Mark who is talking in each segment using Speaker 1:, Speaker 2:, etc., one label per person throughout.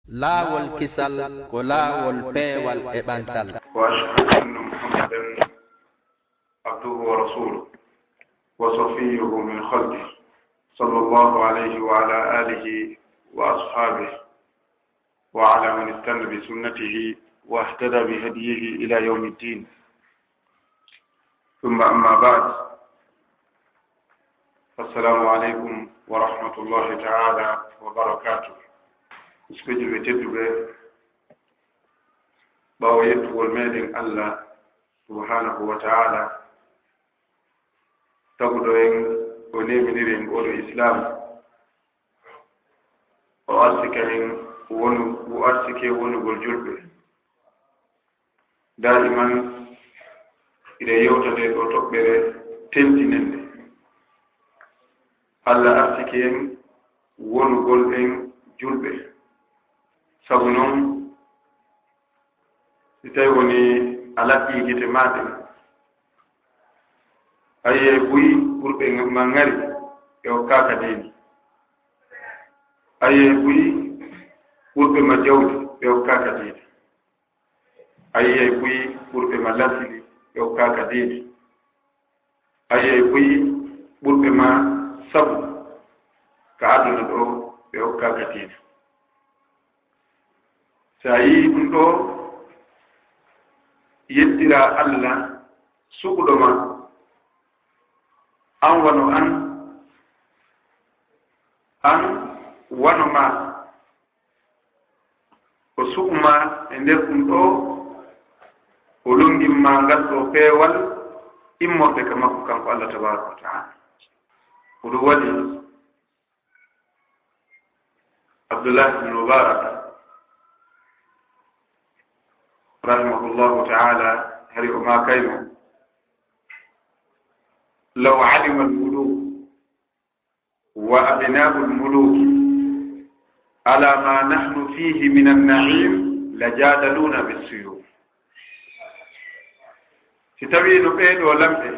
Speaker 1: laawol kisal ko laawol peewal e ɓantal.
Speaker 2: وأشهد أن محمدا عبده ورسوله وصفيه من خلقه صلى الله عليه وعلى آله وأصحابه وعلى من استنى بسنته واهتدى بهديه إلى يوم الدين. ثم أما بعد، السلام عليكم ورحمة الله تعالى وبركاته. مسكجل بتدبه باو يتول ميدين الله سبحانه وتعالى تقولين ونيمنيرين قولوا إسلام وأرسكين ونقول جلبه دائما إذا يوتدين وتقبل تنتنين الله أرسكين ونقول julɓe sabu noon si tawi woni a laɓɓi gite maɗe ayiye buyi ɓurɓe ma ngari e o kaka dini, ayiye buyi ɓurɓe ma jawdi e o kaka dini, ayiye buyi ɓurɓe ma lasili e o kaka dini, ayiye buyi ɓurɓe ma sabu ka aduna ɗo ɓe hokkaka diina. So a yii ɗum ɗo yettira Allah suɓuɗo ma an wano an wano ma o suɓuma e nder ɗum ɗo o longimma ngal ɗo peewal immorde ka makko kanko Allah tabaraka wa taala. oɗo waɗi Abdullah ibn Mubarak rahimahullahu ta'ala hari o ma kayno law alima al-muluk wa abna'u al-muluk ala ma nahnu fihi min an-na'im lajadaluna bis-suyuf. si tawi no ɓeeɗo lamɓe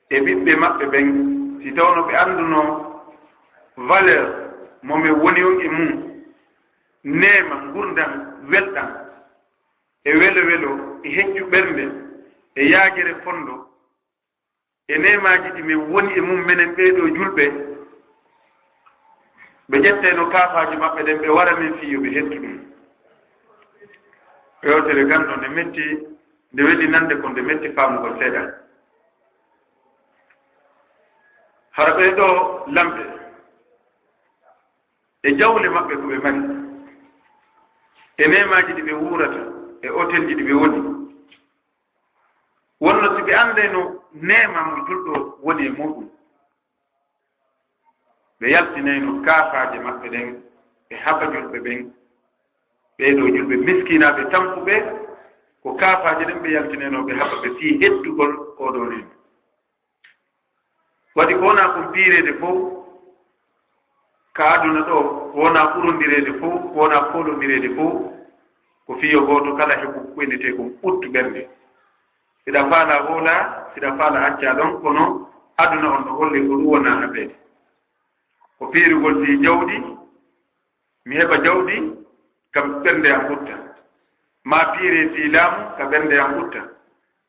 Speaker 2: e ɓiɓɓe maɓɓe ɓen si tawno ɓe anduno valeur momi woni on e mum, nema gurdam welɗam e welo e heccu ɓernde e yaagere fondo e nemaji ɗi min woni e mum menen ɓeeɗo julɓe, ɓe ƴetteno kaafaji maɓɓe ɗen ɓe wara min fiyo ɓe hettu ɗum. yewtere ganndo nde metti, nde weɗi nande ko nde metti faamugol seeɗa. hara ɓeeɗo lamɓe e jawle maɓɓe ko ɓe mari e nemaji ɗi ɓe wurata e hôtelji ɗi ɓe woni, wonno si ɓe andeno nema mo julɗo woni e muɗum, ɓe yaltinayno kaafaje maɓɓe ɗen e haɓa julɓe ɓen, ɓeeɗo julɓe miskinaɓe tampuɓe ko kaafaje ɗen ɓe yaltinayno ɓe haɓa ɓe fii hettugol oɗo nen. waɗi ko wona kon piirede fof ka aduna ɗo, wona ɓurondirede fof, wona kolondirede fof, ko fiyo goto kala heɓu ɓenete kon ɓuttu ɓernde. siɗa faala hoola, siɗa faala acca ɗon, kono aduna on ɗo holle ko ɗum wona haɓede. ko piirugol si jawɗi, mi heɓa jawɗi kam ɓernde am ɓutta, ma piire si laamu ka ɓernde am ɓutta,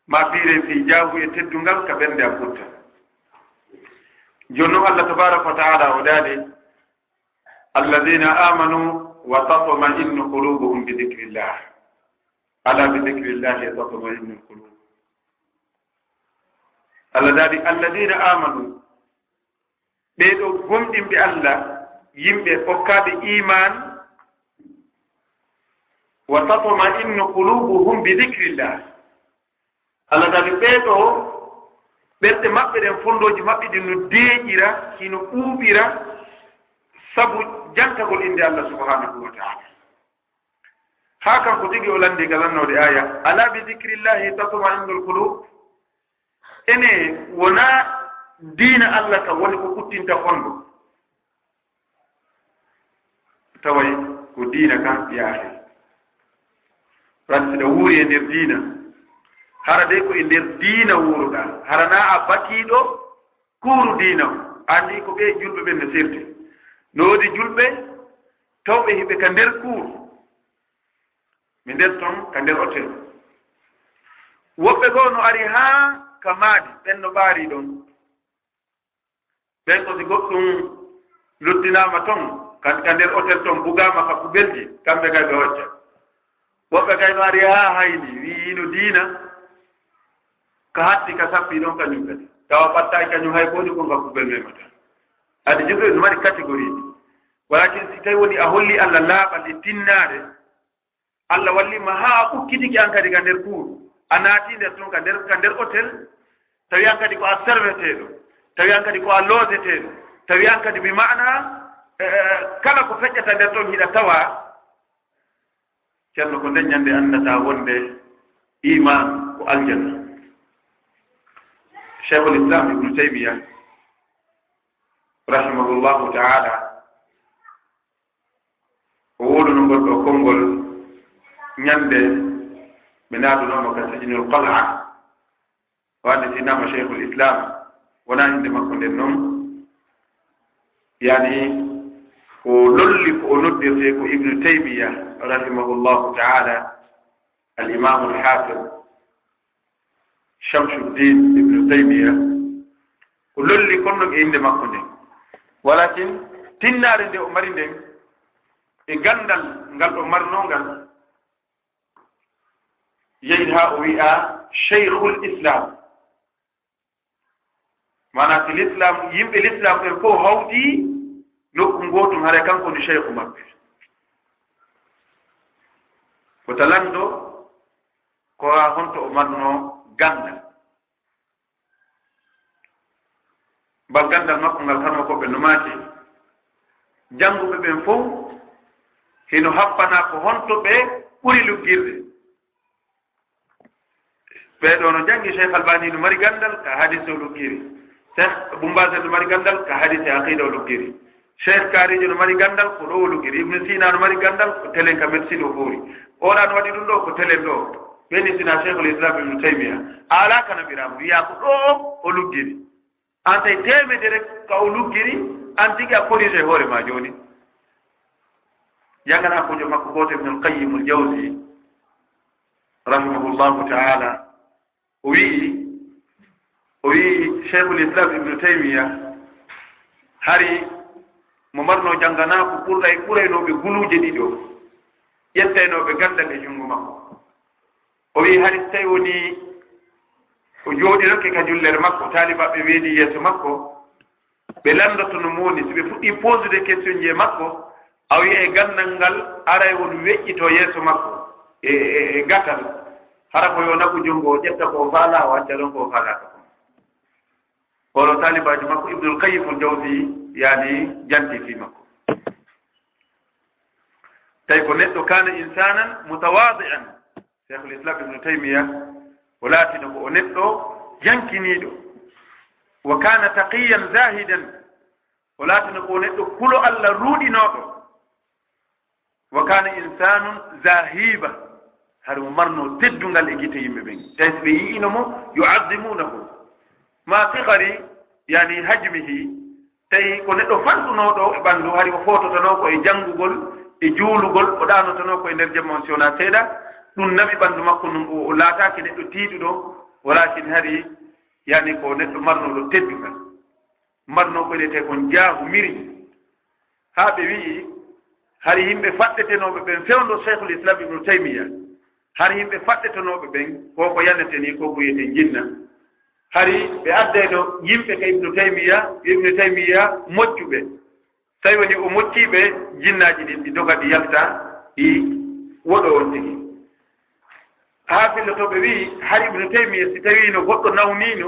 Speaker 2: ma piire si jaahu e teddungal ka ɓernde am ɓutta. jonno Allah tabaraka wa taala o daali alladina amanu wa tatma'innu qulubuhum bi dhikrillah, ala bi dhikrillahi tatma'innu qulub. Allah daali alladina amanu, ɓeeɗo gomɗinɓe Allah, yimɓe hokkaɓe iman, wa tatma'innu qulubuhum bi dhikrillah. Allah daali ɓeeɗo ɓerɗe maɓɓe ɗen, fondoji maɓɓe ɗin no deeƴira, hino ɓuuɓira sabu jantagol inde Allah subhanahu wa ta'ala. haa kanko tigi o landi galannode aya ala bi dhikrillahi tatma'innul qulub. ene wona diina Allah ka woni ko kuttinta fondo, taway ko diina kan yaahe rantiɗa wuuri e nder diina, hara de ko e nder diina wuuruɗa, harana a bakiiɗo kuuru diina o. andi ko ɓe julɓe ɓen no sirte, no woodi julɓe tawɓe hiɓe ka nder cour mi nder toon ka nder hôtel woɓɓe goo no ari haa ka maadi ɓen no ɓaari ɗon ɓen ko si goɗɗum luttinaama toon ka nder hôtel toon bugaama ka kubelji kamɓe kay ɓe hocca woɓɓe kay no ari haa hayni wiino diina ka hatti ka sappi ɗon kañum kadi tawa ɓattaaki kañum hay booni kon ka kubel memata adi jibril no mari catégorie ɗi walakin si tawi woni a holli allah laaɓal e tinnaade allah wallima haa a ɓukkitiki an kadi ka nder cour a naati nder toon ka nder hôtel tawi an kadi ko a serveteeɗo tawi an kadi ko a looseteeɗo tawi an kadi mi maana kala ko feƴƴata nder toon hiɗa tawa ceerno ko ndeññande anndataa wonde iman ko aljanna cheikhul islam ibnu taymiya rahimahullahu taala o wooluno goɗɗo konngol ñande ɓe naadunooma ka sajinul qal'a wande sinama cheikhul islam wona inde makko nden noon yani o lolli ko o noddirte ko ibnu taymiya rahimahullahu taala al imamu al hafid Shamsuddin ibnu taymiya ko lolli konno e inde makko nden walakin tinnaare nde o mari nden e gandal ngal o marnongal yehi ha o wi'a cheikhul islam mana si l'islam yimɓe l'islam ɓen fof hawti nokku gootum hara kanko ni cheikhu maɓɓe ko talando ko ha honto o marno gandal ba gandal makko ngal harmo koɓe no maati jannguɓe ɓen fof heno happana ko honto ɓe ɓuri luggirde ɓeɗo no janngi cheikh albani no mari gandal ka hadise o luggiri cheikh boumbase no mari gandal ka hadise aqida o luggiri cheikh karijo no mari gandal ko ɗo o luggiri ibnu sina no mari gandal ko telen ka médecine o foori oɗa no waɗi ɗum ɗo ko telen ɗo ɓeni sina cheikhul islam ibnu taymiya ala kana mbiramu wiya ko ɗo o luggiri an tawi temedere ka o luggiri an tigi a corrigé hoore ma joni jangana kojo makko goto ibnu alqayim al jawsi rahimahullahu taala o wii cheikhul islam ibnu taymiya hari mo marno janngana ko ɓuraynoɓe guluuje ɗiɗi o ƴettaynoɓe gandal e junngo makko o wii hari so tawi woni o jooɗiroke ka jullere makko taalibaɓe weedi yeeso makko ɓe landoto no mooni so ɓe fuɗɗi posude question ji e makko a wiya e gandal ngal aray won weƴƴito yeeso makko e gatal hara ko yo naɓu junngo o ƴetta ko faala o acca ɗon ko faalaka ko oɗo taalibaji makko ibnul qayim al jawsi yaani janti fi makko tawi ko neɗɗo kana insanan mutawadi'an cheikhul islam ibnu taymiya o laatino ko o neɗɗo yankiniiɗo wa kana taqiyan zahidan o laatino ko o neɗɗo kulo allah ruuɗinooɗo wa kana insanun zahiba hade mo marno teddungal e gite yimɓe ɓen tawi so ɓe yiino mo yu'azzimunahu ma sigari yani hajmihi tawi ko neɗɗo fanɗunooɗo e ɓanndu hari o fototanoo ko e janngugol e juulugol o ɗanotanoo ko e ndeer jemma si wonaa seeɗa ɗum naɓi ɓanndu makko ɗum o laataaki neɗɗo tiiɗuɗo walakin hari yani ko neɗɗo marnoɗo teddungal marno ko ɗete kon jaahu miri haa ɓe wi'i hari yimɓe faɗɗetenooɓe ɓen fewndo cheikhul islam ibnu taymiya hari yimɓe faɗɗetenooɓe ɓen ko yannete ni ko wiyete jinna hari ɓe addayno yimɓe ka ibnu taymiya moccuɓe tawi woni o mocciɓe jinnaaji ɗin ɗi doga ɗi yalta ɗi woɗo on tigi haa fillotoɓe wii har ibnu taymiya si tawino goɗɗo nawnino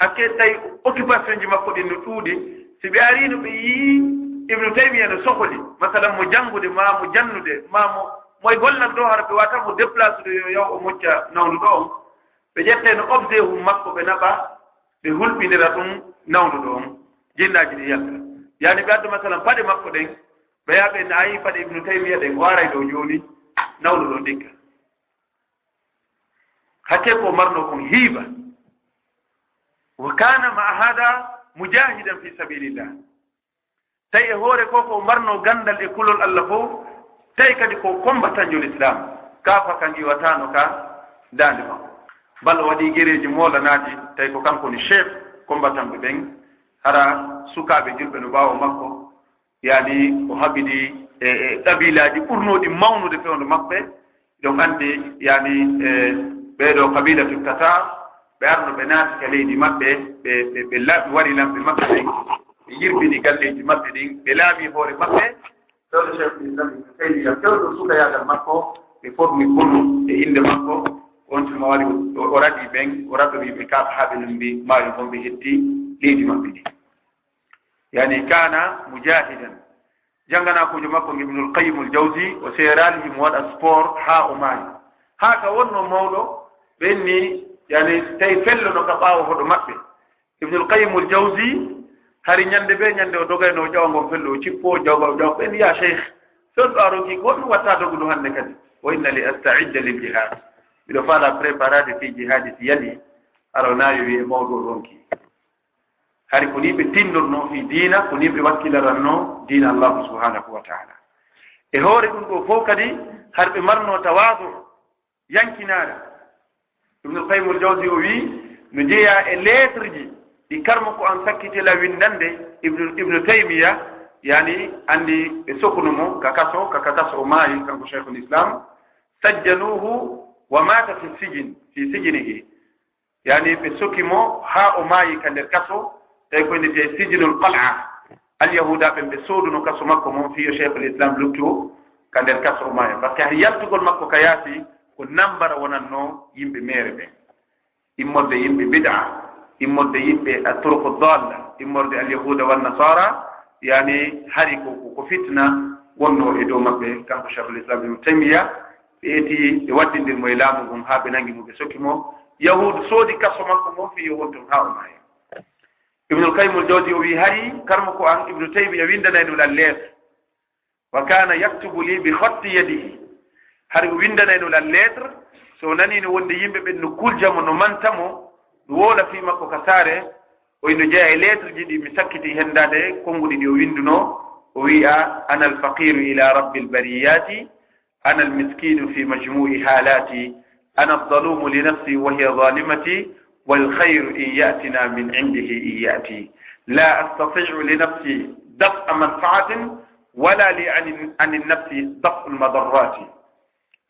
Speaker 2: hakke tawi occupation ji makko ɗin no ɗuuɗi si ɓe arino ɓe yii ibnu taymiya no sohli masalan mo janngude ma mo jannude ma moye gollan ɗo hara ɓe wata mo déplace de yo yaw o mocca nawnuɗo on ɓe ƴette no objet hum makko ɓe naɓa ɓe hulɓinira ɗum nawnuɗo on jinnaaji ɗi yalta yani ɓe addu masalan paɗe makko ɗen ɓe yaɓe no ayi paɗe ibnu taymiya ɗen o aray ɗo jooni nawnuɗo ndikka hakke ko marno kon hiiba wa kana ma hada mujahidan fi sabilillah tawi e hoore ko ko mbarno gandal e kulol Allah fof tawi kadi ko combattant l'islam kafa kan iwatano ka dande makko balla waɗi guereji moolanaji tawi ko kanko ni chef combattant ɓe ɓen hara sukaɓe julɓe no ɓawo makko yani o haɓidi e qabilaji ɓurnoɗi mawnude fewndo maɓɓe ɗon andi yani ɓeɗo qabilatu tatar ɓe arno ɓe naati ka leydi maɓɓe ɓe laaɓi wari lamɓe maɓɓe ɓen ɓe yirbini galleji maɓɓe ɗin ɓe laaɓi hoore maɓɓe fewɗo chef l'islam ibne taymiya fewɗo sukayagal makko ɓe formi konu e inde makko on tuma wari o raɗi ɓen o raɗoriɓe kaɓe haaɓe lumbi maayo gonɓe hetti leydi maɓɓe ɗi yani kana mujahidan janganakojo makko ibnul qayyim al jawzi o seerali himo waɗa sport ha o maayi ha ka wonno mawɗo ɓenni yani tawi fellono ka ɓaawo hoɗo maɓɓe ibnul qayyim al jawzi hari ñande ɓe ñande o dogayno o ƴawa ngon fello o cippo o jawga o ƴawa ɓenni ya cheikh son ɗo aroki goɗɗum watta dogudu hannde kadi wa inna li astaidda lil jihad mbiɗo faala préparade fi jihadi si yali ara nayo wi e mawɗo ronki hari ko ni ɓe tinnorno fi diina ko ni ɓe wakkilaranno diina allahu subhanahu wa taala e hoore ɗum ɗo fof kadi har ɓe marno tawadu yankinaɗa ibnul qayyim al jawzi o wi no jeeya e lettre ji ɗi karmo ko an sakkitela windande ibnu taymiya yani andi ɓe sokuno mo kaka kaso o maayi kanko cheikhul islam sajjanuhu wa mata fi sijinihi yani ɓe sokimo ha o maayi ka nder kaso tawi ko ndete sijinul qal'a alyahuda ɓen ɓe sooduno kaso makko moom fiyo cheikhul islam luttu ka nder kaso o maaya par ce que har yaltugol makko ka yaasi ko nambara wonanno yimɓe meere ɓen immorde yimɓe bid'a immorde yimɓe a turqu dalla immorde alyahuda wannasara yani hari ko fitna wonno e dow maɓɓe kanko cheikhul islam ibnu taymiya ɓe eti ɓe waddindirmo e laamu mum ha ɓe nangi mo ɓe sokkimo yahudu soodi kaso makko moom fiyo wonton ha o maaya ibnul qayyim al jawzi o wi hari karmo ko an ibnu taymiya windanayno la lettre wa kana yaktubu li bi khatti yadihi hari o windanayno la lettre so nani no wonde yimɓe ɓen no kuljamo no mantamo no woola fi makko ka saare o ino jeeya e lettre ji ɗi mi sakkiti hendade konnguɗi ɗi o winduno o wi'a ana alfaqiru ila rabbi albariyati ana almiskinu fi majmu'i halati ana alzalumu li nafsi wa hiya zalimati والخير إن يأتنا من عنده إن يأتي لا أستطيع لنفسي دفع منفعة ولا لي عن النفس دفع المضرات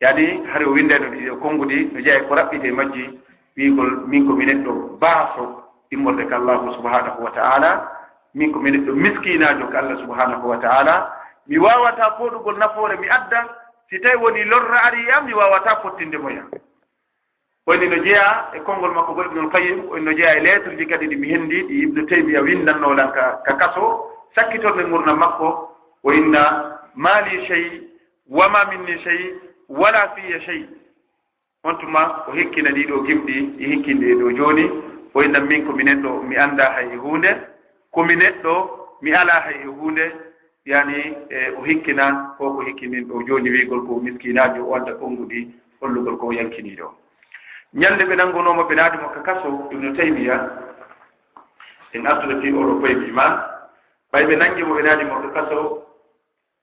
Speaker 2: يعني هل ويندن كونغو دي نجاي كرابي دي مجي بيقول منكم من الدو باسو إمرك الله سبحانه وتعالى منكم من الدو مسكينا جوك الله سبحانه وتعالى mi wawata foɗugol nafoore mi adda si tawi woni lorra ariyam mi wawata fottinde moya woni no jeeya e konngol makko go ibnul qayyim woni no jeeya e lettre ji kadi ɗi mi hendi ɗi ibnu taymiya windannoɗan ka kaso sakkitorde gurdam makko o inna mali chey wama minni chey wala fiya chey on tuma o hekkina ɗiɗo gimɗi e hekkinde e ɗo joni o inna min komi neɗɗo mi anda hay e hunde komi neɗɗo mi ala hay e hunde yani o hekkina ko ko hekkinin ɗo joni wigol ko miskinajo o wadda konnguɗi hollugol ko yankini ɗo ñande ɓe nangonomo ɓe naadimo ka kaso ibnu taymiya en artude fi oɗo koye mbima ɓay ɓe nangimo ɓe naadimo ka kaso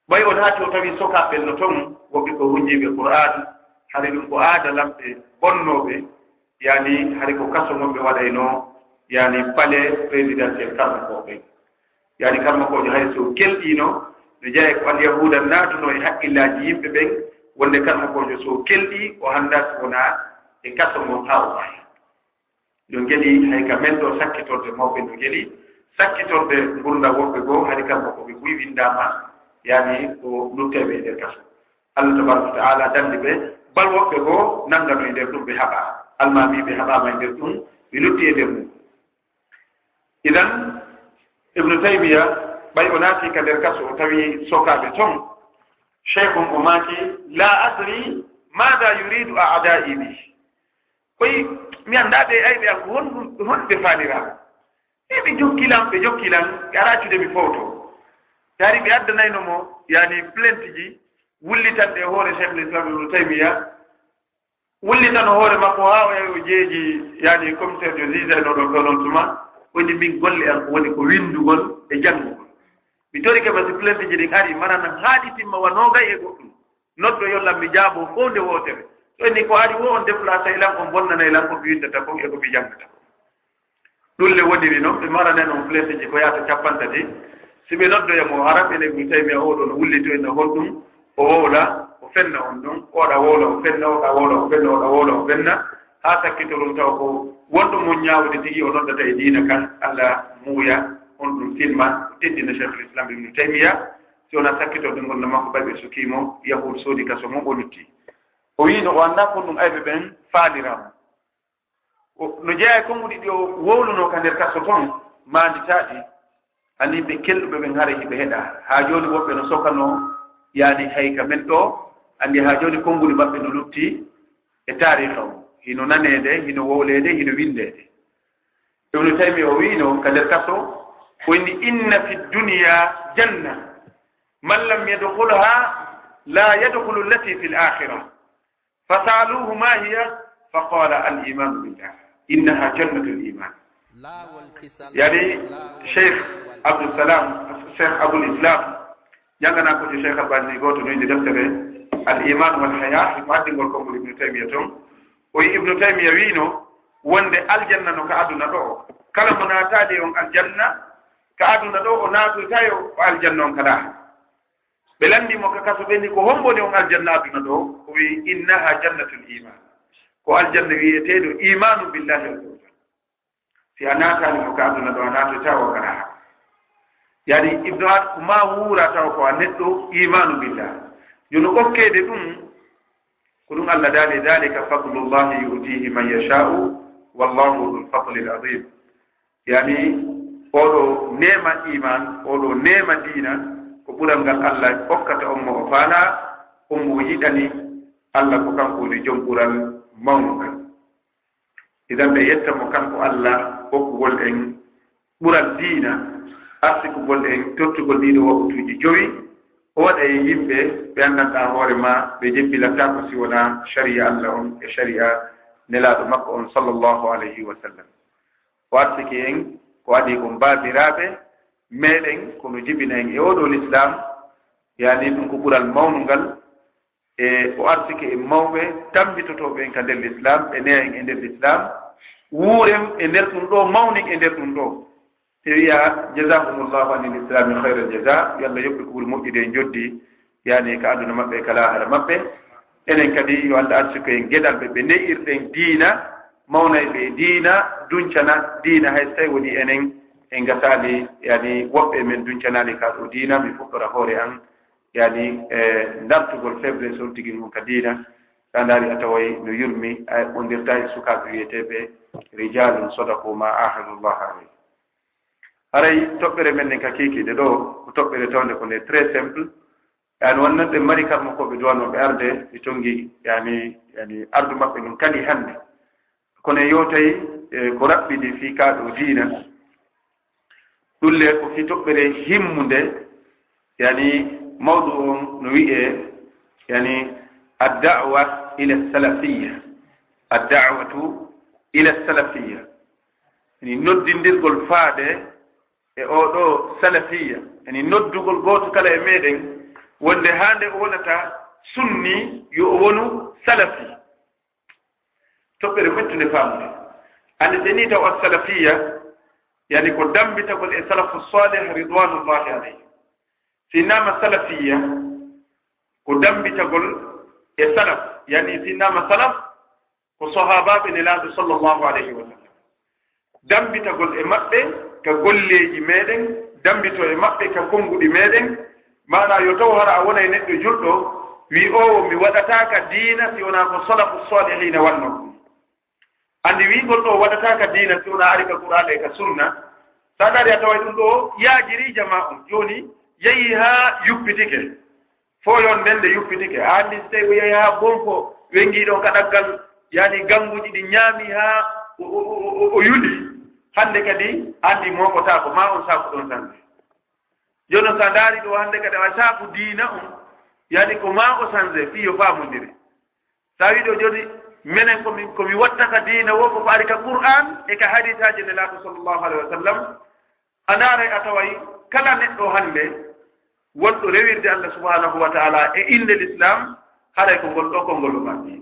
Speaker 2: ɓay on haati o tawi sokaɓɓel no toon woɓɓe ko hunjiɓe qur'an hari ɗum ko aada lamɓe bonnoɓe yani hari ko kaso monɓe waɗayno yani palais présidentiel karmakoɓe yani karmakojo hay so kelɗino no jeeya ko alyahuda naatuno e haqqillaji yimɓe ɓen wonde karmakojo so kelɗi o hannda wona e kaso mo ha o maayi ɗo geɗi hay ka men ɗo sakkitorde mawɓe no geɗi sakkitorde gurdam woɓɓe goo hari kamɓe koɓe buy windama yani ko lutteɓe e nder kaso allah tabaraka wa taala dandi ɓe bal woɓɓe goo nangano e nder ɗum ɓe haɓa almamiɓe haɓama e nder ɗum ɓe lutti e nder mum idan ibnu taymiya ɓay o naati ka nder kaso o tawi sokaɓe toon cheikhum o maaki la adri mada yuridu aadai bi koy mi annda ɓe ayɓe an ko honɓe faanira ɓe jokkilan ɓe aracude mi fowto yaari ɓe addanayno mo yani plainte ji wullitanɗe hoore cheikh l'islam ibnu taymiya wullitano hoore makko ha o jeeji yani commissaire de juge no ɗon ɗonon tuma woni min golle an ko woni ko windugol e janngugol mi tori ke basi plainte ji ɗin ari manana haaɗi timma wanoga e goɗɗum noddo yollam mi jaabo fof nde wotere so ni ko ari wo on déplacé ilan on bonnana ilan ko mi windata kon e ko mi jangata ɗum le woniri noon ɓe maranen on plainte ji ko yahata capantati si ɓe noddoyamo haram ene mi tawi mi oɗo no wullito ene honɗum o wowla o fenna on ɗum oɗa wowla o fenna oɗa wowla o fenna oɗa wowla o fenna ha sakkitorum taw ko wonɗo mon ñaawde tigi o noddata e diina kan allah muuya on ɗum silman teddina cheikhul islam ibnu taymiya si wona sakkitorde gonno makko ɓayɓe sukimo yahud soodi kaso mum o lutti o wino o annda kon ɗum ayɓe ɓen faalirama no jeeya konguɗi ɗi o wowluno ka nder kaso toon manditaɗi andi ɓe kelɗuɓe ɓen haara hiɓe heɗa ha joni woɓɓe no sokano yaani hayka men ɗo andi ha joni konguɗi maɓɓe no lutti e tariha o hino nanede hino wowlede hino windede ibnu taymi o wino ka nder kaso o inni inna fi dunya janna man lam yadkhulha la yadkhulu allati fi l-akhirah fasaluhu ma hiya faqala al-iman billah innaha jannatu l-iman yani cheikh abdousalam cheikh aboul islam jangana ko ci cheikh albani goto no indi deftere al-iman wal haya mo addingol konngol ibnu taymiya toon o yi ibnu taymiya wino wonde aljanna no ka aduna ɗo kala mo naatade on aljanna ka aduna ɗo o naatoytayo o aljanna on kada ɓe landimo ka kaso ɓenni ko homboni on aljanna aduna ɗo o wi innaha jannatul iman ko aljanna wiyeteɗo imanu billahi azza wa jalla si a naatanimo ka aduna ɗo a naatoytayo o kada yani ibnu ad ko ma wuura taw ko a neɗɗo imanu billah jono ɓokkede ɗum ko ɗum allah daali dalika fadlullahi yutihi man yashau wallahu dul fadli l azim yani oɗo nema iman oɗo nema diina ko ɓural ngal allah hokkata on mo o faala on mo yiɗani allah ko kanko woni joom ɓural mawnugal idan ɓe yettamo kanko allah hokkugol en ɓural diina arsikugol en tottugol ɗiɗo waktuji joyi o waɗa e yimɓe ɓe anndanɗa hoore ma ɓe jebbilata ko si wona sharia allah on e sharia nelaɗo makko on sallllahu alayhi wa sallam o arsiki en ko waɗi ko mbabiraɓe meɗen kono jibina en e oɗo l'islam yani ɗum ko ɓural mawnungal e o arsiki e mawɓe tambitotoɓe en ka nder l'islam ɓe neya en e nder l'islam wuuren e nder ɗum ɗo mawnin e nder ɗum ɗo te wiya jazahumullahu ani l'islami hayra al jaza yo allah yoɓɓi ko ɓuri moƴƴude e joddi yani ka aduna maɓɓe kala haala maɓɓe enen kadi yo allah arsiko en geɗalɓe ɓe neyirɗen diina mawnayɓe e diina duncana diina hay so tawi woni enen en gasali yani woɓɓe men duncanali ka ɗo diina mi fuɗɗora hoore an yani dartugol febre sol tigi mum ka diina sa ndaari a taway no yurmi o ndirta e sukaɓe wiyeteɓe rijalum sadaku ma ahadullah aleyh haray toɓɓere men nen ka kiikiɗe ɗo ko toɓɓere tawde ko nde très simple yani wonnon ɓe mari karmakoɓe duwanoɓe arde ɓe tongi yani ardu maɓɓe ɗum kali hannde kono yewtay ko raɓɓiɗi fi kaɗo diina ɗulle ko fi toɓɓere himmude yani mawdu on no wiye yani addawa ila salafiyya addawatu ila salafiyya yani noddindirgol faade e oɗo salafiyya yani noddugol goto kala e meɗen wonde hande o wonata sunni yo o wonu salafi toɓɓere fettude famde ande so ni taw as salafiyya yani ko dambitagol e salafu salih ridwanullahi alayhi sinnama salafiyya ko dambitagol e salaf yani sinnama salaf ko sahabaɓe nelaɗo sallllahu alayhi wa sallam dambitagol e maɓɓe ka golleji meɗen dambito e maɓɓe ka konnguɗi meɗen mana yo taw hara a wona e neɗɗo julɗo wi o mi waɗataka diina si wona ko salafu salihina wanno ɗum andi wigol ɗo waɗataka diina si wona ari ka qur'an e ka sunna sa dari a taway ɗum ɗo yaajiri jama on joni yehi ha yuppitike foyon ndende yuppitike a andi so tawi o yehi ha bonko wengiɗon ka ɗaggal yani ganguji ɗi ñaami ha o yuli hande kadi andi mokotako ma on sako ɗon sanne jono sa daari ɗo hande kadi a saaku diina on yani ko ma o sange fi yo famodiri sa wi ɗo joni minen komi wattaka diina wo ko ari ka qur'an e ka haditaji nelaɗo sallllahu alayhi wa sallam a ndaaray a taway kala neɗɗo hannde wonɗo rewirde Allah subhanahu wa taala e inde l'islam haɗay ko ngol ɗo konngol o maɓɓi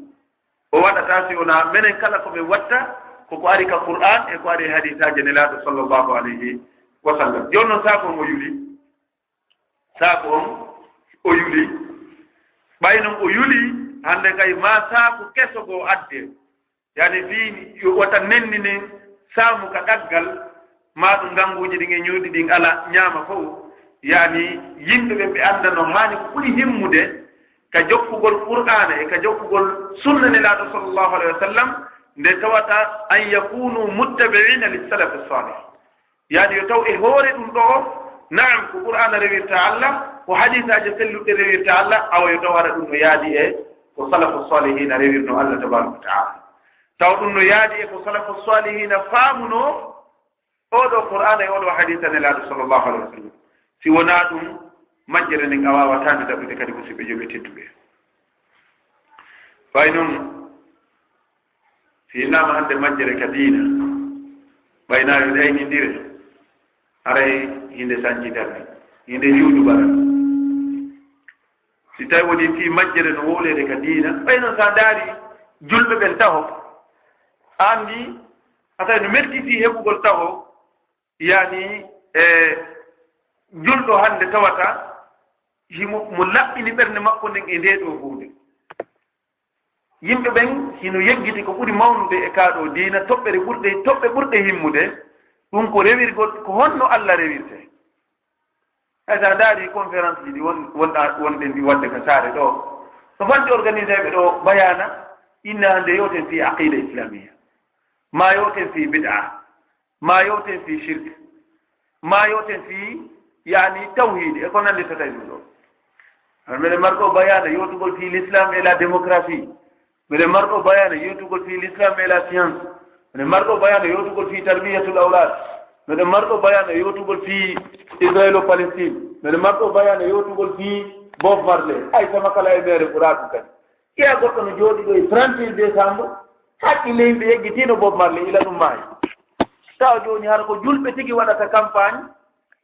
Speaker 2: o waɗata si wona minen kala ko ɓe watta koko ari ka qur'an e ko ari hadisaji nelaaɗo sallllahu alayhi wa sallam. jooni noon saako on o yuli saako on o yuli ɓay noon o yuli hannde kay ma saako kesogoo adde yani fi wota nennine saamu ka ɗaggal ma ɗum nganguji ɗin e ñuuɗi ɗin ala ñaama fof yani yimɓe ɓe ɓe annda no haani ko ɓuri himmude ka jokkugol qur'ana e ka jokkugol sunna nelaaɗo sallllahu alayhi wa sallam nde tawata an yakunu muttabiina lissalafi salih yani yo taw e hoore ɗum ɗo naam ko qur'ana rewirta allah ko hadisaji selluɗe rewirta allah awa yo taw haɗa ɗum no yaadi e ko salafu salihina rewirno allah tabaraka wa taala taw ɗum no yaadi e ko salafu salihina faamuno oɗo qur'ana e oɗo hadisa nelaaɗo sallllahu alayhi wa sallam si wonaa ɗum majjere nden a wawatande ɗaɓɓude kadi musidɓe joɓe tedduɓe fay noon si innama hannde majjere ka diina ɓaynayo ɗaynidire haray hinde sancidarni hinde juuɗu bara si tawi woni fi majjere no wolede ka diina ɓay noon sa daari julɓe ɓen taho andi a tawi no mertiti heɓugol taho yani julɗo hannde tawata himo mo laɓɓini ɓernde makko nden e nde ɗo hunde yimɓe ɓen hino yeggiti ko ɓuri mawnude e kaaɗo diina toɓɓe ɓurɗe himmude ɗum ko rewirgol ko honno Allah rewirte hay sa daari conférence ji ɗi wonɗen ɗi wadde ka saare ɗo so fandi organisé ɓe ɗo bayana inna hannde yewten fi aqida islamia ma yewten fi bid'a ma yewten fi shirk ma yewten fi yani tawhid e ko nandi so tawi ɗum ɗo mbeɗen marɗo bayana yewtugol fi l'islam et la démocratie mbeɗen marɗo bayana yewtugol fi l'islam et la science mbeɗen marɗo bayana yewtugol fi tarbiyatul awlad mbeɗen marɗo bayana yewtugol fi israél o palestine mbeɗen marɗo bayana yewtugol fi Bob Marley ay sama kala e mere ɓuraɗum kadi iya goɗɗo no jooɗi ɗo e 31 décembre haqqille yimɓe yeggitino Bob Marley ila ɗum maayi tawa joni hara ko julɓe tigi waɗata campagne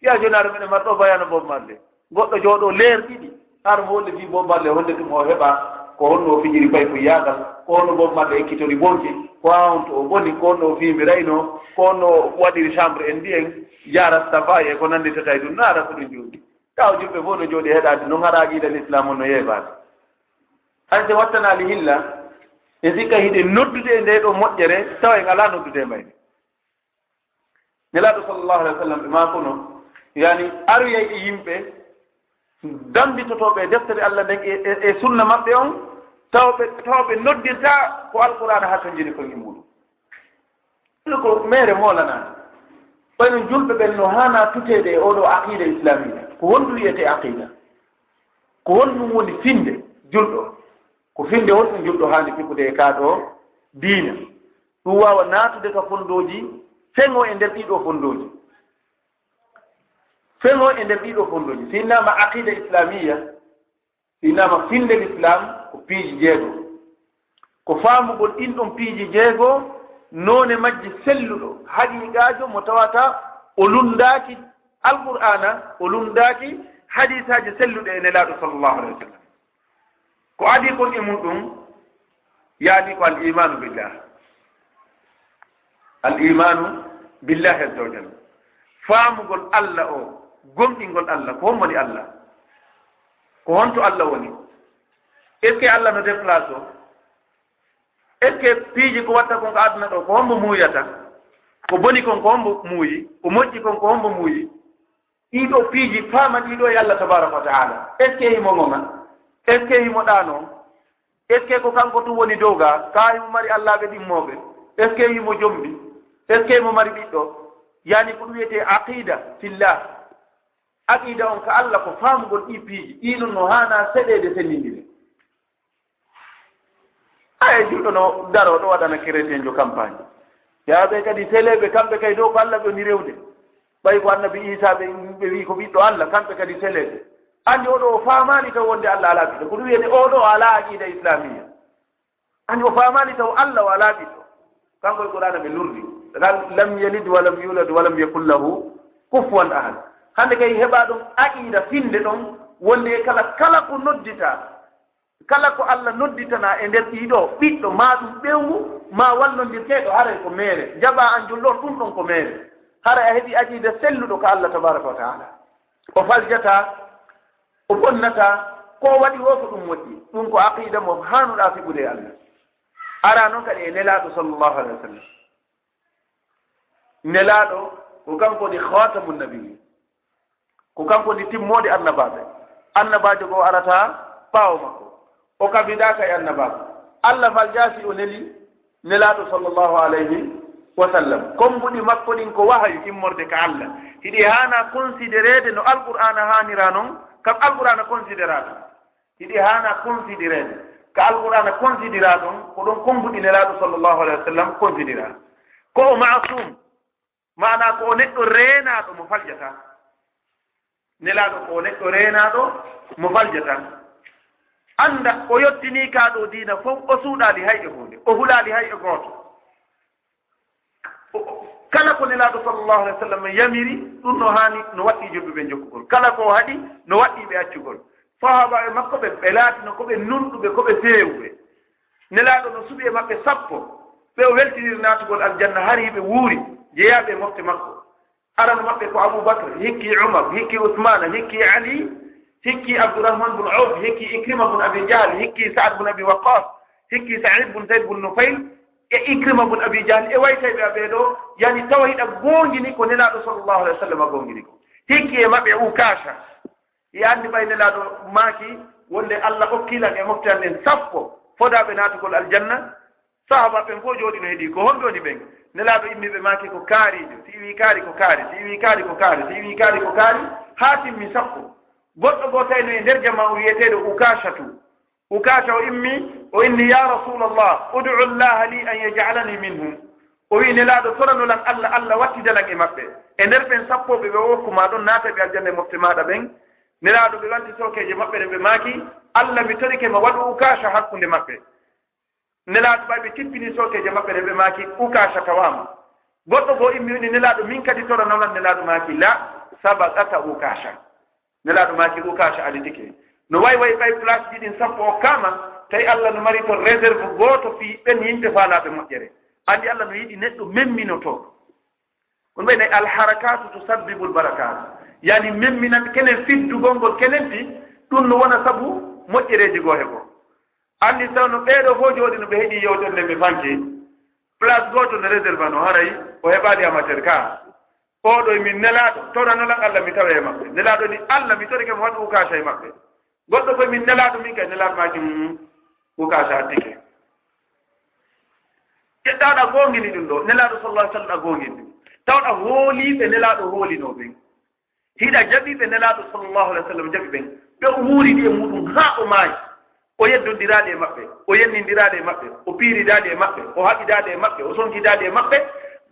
Speaker 2: iya joni hara mbeɗen marɗo bayana Bob Marley goɗɗo jooɗo leer ɗiɗi hara mo holde fi Bob Marley holde ɗum o heɓa ko honno o fijiri fay ko yaagal ko honno Bob Marley ekkitori bonke ko hawnto o boni ko honno o fimi rayno ko honno waɗiri chambre en ndiyen jara stafa e ko nandi so tawi ɗum naara ko ɗum jooɗi taw julɓe fof no jooɗi heɗade noon haɗa aqida l'islam o no yeebaade hande wattanaali hilla e sikka hiɗe noddude e nde ɗo moƴƴere tawa en alaa noddude e mayde nelaaɗo sallllahu alayhi wa sallam ɓe maakono yani aroyay e yimɓe dambitotoɓe deftere allah nden e sunna maɓɓe on tawɓe noddirta ko alqur'ana ha tonjini kon e muɗum ɗum ko mere moolanaade ɓayno julɓe ɓen no haana tutede e oɗo aqida islamia ko honɗum wiyete aqida ko honɗum woni finde julɗo ko finde honɗum julɗo haani fiɓude e kaaɗo diina ɗum wawa naatude ka fondoji feŋo e nder ɗiɗo fondoji feŋo e nder ɗiɗo fondoji si innama aqida islamia si innama finde l'islam ko piiji jeego ko faamugol ɗin ɗon piiji jeego noone majji selluɗo haqiqajo mo tawata o lundaaki alqur'ana o lundaaki hadisaji selluɗe e nelaaɗo sallllahu alayhi wa sallam ko adi kon e muɗum yaani ko al imanu billah al imanu billahi azza wa jalla faamugol allah o gomɗingol allah ko hommoni allah ko honto allah woni est ce que allah no déplace o est ce que piiji ko watta kon ko aduna ɗo ko hombo muuyata ko boni kon ko hombo muuyi ko moƴƴi kon ko hombo muuyi ɗiɗo piiji faama ɗiɗo e allah tabaraka wa taala est ce que himo ŋoŋa est ce que himo ɗaano est ce que ko kanko tum woni dow ga ka himo mari allahɓe ɗimmoɓe est ce que himo jombi est ce que himo mari ɓiɗɗo yani ko ɗum wiyete aqida fillah aqida on ko allah ko faamugol ɗi piiji ɗiɗon no haana seɗede sennindire ay julɗo no daro ɗo waɗana chrétien jo campagne yaaɓe kadi téléɓe kamɓe kay dow ko allah ɓe woni rewde ɓay ko annabi isa ɓe wi ko ɓiɗɗo allah kamɓe kadi téléɓe andi oɗo o faamani taw wonde allah ala ɓiɗɗo ko ɗum wiyete oɗo ala aqida islamia andi o faamani taw allah o ala ɓiɗɗo kanko e qur'ana ɓe lurdi lam yalid walam yulad walam yakun lahu kufuwan ahad
Speaker 3: hande kay heɓa ɗum aqida finde ɗon wonde kala ko noddita kala ko Allah nodditana e nder ɗiɗo ɓiɗɗo ma ɗum ɓewngu ma wallondirteɗo haray ko mere jaɓa an jullon ɗum ɗon ko mere hara a heɓi aqida selluɗo ko Allah tabaraka wa taala o faljata o bonnata ko waɗi o ko ɗum moƴƴi ɗum ko aqida mo hanuɗa fiɓude Allah ara noon kadi e nelaɗo sallllahu alayhi wa sallam nelaɗo ko kanko woni khatamu nabiyin ko kanko woni timmode annabajo goo arata ɓaawo makko o kabiɗaka e annabajo Allah faljasi o nelaɗo sallllahu alayhi wa sallam kombuɗi makko ɗin ko wahayu immorde ka Allah hiɗi hana considérede no alqur'ana hanira noon kam alqur'ana considérata hiɗi hana considérede ko alqur'ana considéra ɗum ko ɗon kombuɗi nelaɗo sallllahu alayhi wa sallam considéra ko o masum mana ko o neɗɗo reenaɗo mo faljata nelaɗo ko o neɗɗo reenaɗo mo faljata anda o yettini kaɗo diina fof o suuɗali hay e hunde o hulali hay e gooto kala ko nelaɗo sallllahu alayhi wa sallam yamiri ɗum no hani no waɗɗi jobɓeɓe jokkugol kala ko haɗi no waɗɗiɓe accugol sahaba e makko ɓe laatino koɓe nunɗuɓe koɓe feewɓe nelaɗo no suɓi e maɓɓe sappo ɓe o weltinir natugol aljanna har hiɓe wuuri jeeyaɓe mofte makko arano maɓɓe ko aboubacre hikki umar hikki ousmana hikki ali hikki abdourahman bun auf hikki icrima bun abi jahl hikki saad bun abi waqas hikki saïd bun zayd bun nufayl e icrima bun abi jahl e waytayɓe aɓeɗo yani tawa hiɗa gongini ko nelaɗo sallllahu alayhi wa sallam gongini ko hikki e maɓɓe ukasha i anndi ɓay nelaɗo maaki wonde Allah hokkilan e mofte an en sappo fodaɓe natugol aljanna sahaba ɓen fof jooɗi no heeɗi ko honɗoni ɓen nelaɗo immiɓe maaki ko kaarijo si wi kaari ko kaari si wi kaari ko kaari si wi kaari ko kaari haa timmi sappo goɗɗo goo tawino e nder jama o wiyeteɗo ukasha o immi o inni ya rasulallah udu llaha li an yajalani minhum o wi nelaɗo toranolan Allah wattidalan e maɓɓe e nder ɓen sappoɓe ɓe wokkuma ɗon naataɓe aljanna e mofte maɗa ɓen nelaɗo ɓe wanti sokeje maɓɓe ɗe ɓe maaki Allah mi torike ma waɗu ukasha hakkunde maɓɓe nelaɗo ɓay ɓe tippini sokeje maɓɓe ɗe ɓe maaki ukasha tawama goɗɗo goo immi woni nelaɗo min kadi toranolan nelaɗo maaki la sabaqata ukasha nelaɗo maaki ukasha aditike no way ɓay place ji ɗin sappo o kama tawi Allah no mari toon réserve gooto fi ɓen yimɓe faalaɓe moƴƴere andi Allah no yiɗi neɗɗo memminoto on ɓay nayi alharakatu tusabbibu lbarakatu yani memminat kenen fiddugol ngol kenen fi ɗum no wona sabu moƴƴereji goo he goo andi tawno ɓeeɗo fof jooɗi no ɓe heeɗi yewtere nde ɓe fanke place gooto no réserve no haray o heɓaali amateur ka oɗo min nelaɗo toranolan Allah mi tawa e maɓɓe nelaɗo ni Allah mi torike mo waɗu ukasha e maɓɓe goɗɗo koye min nelaɗo min kay nelaɗo maki ukasha addike ƴeɗɗaɗa gongini ɗum ɗo nelaɗo sallah sallam ɗa gongini ɗum tawɗa hooliɓe nelaɗo hoolino ɓen hiɗa jaɓiɓe nelaɗo sallllahu alah w sallam jaɓi ɓen ɓe o wuuriɗi e muɗum ha o maayi o yeddodiraɗe e maɓɓe o yennidiraɗe e maɓɓe o piiridaɗe e maɓɓe o haɓidaɗe e maɓɓe o sonkidaɗe e maɓɓe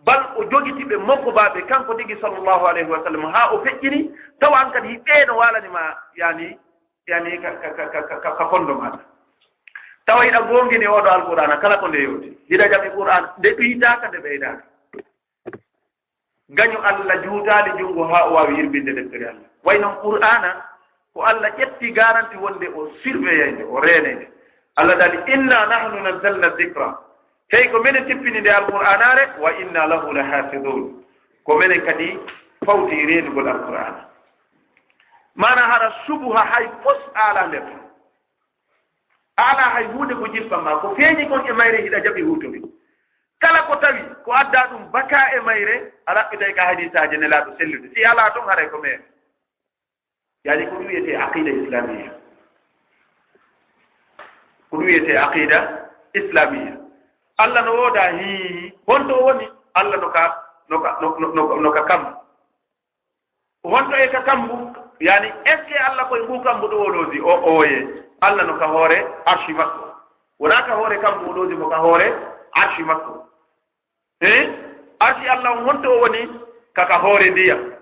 Speaker 3: bal o jogitiɓe mokkobaɓe kanko tigi sallllahu alayhi wa sallam ha o feƴƴini tawa an kadi ɓeeno walanima yani ka kondo maɗa tawa hiɗa gongini oɗo alqur'ana kala ko nde yewti hiɗa jaɓi qur'an nde ɓiydaka nde ɓeydaka gaño Allah juutade junngo ha o wawi yirbinde deftere Allah way noon qur'ana ko Allah ƴetti garanti wonde o surveilleyde o reenede Allah dali inna nahnu nazzalna dhicra hey ko minen tippini nde alqur'anare wa inna lahu la hafidun ko minen kadi fawti reenugol alqur'ana mana hara subuha hay pos ala nder ala hay hunde ko jippama ko feeñi kon e mayre hiɗa jaɓi hutoɓe kala ko tawi ko adda ɗum baka e mayre a raɓɓitay ka hadisaji nelaɗo sellude si ala toon haray ko mere yani ko ɗum wiyete aqida islamia ko ɗum wiyete aqida islamia Allah no wooda hi honto woni Allah noka kambu honto e ka kambu yani est ce que Allah koye ngu kambu ɗo woɗosi o oye Allah no ka hoore arshi makko wona ka hoore kambu woɗosi mo ka hoore arshi makko arshi Allah on honto o woni kaka hoore ndiyam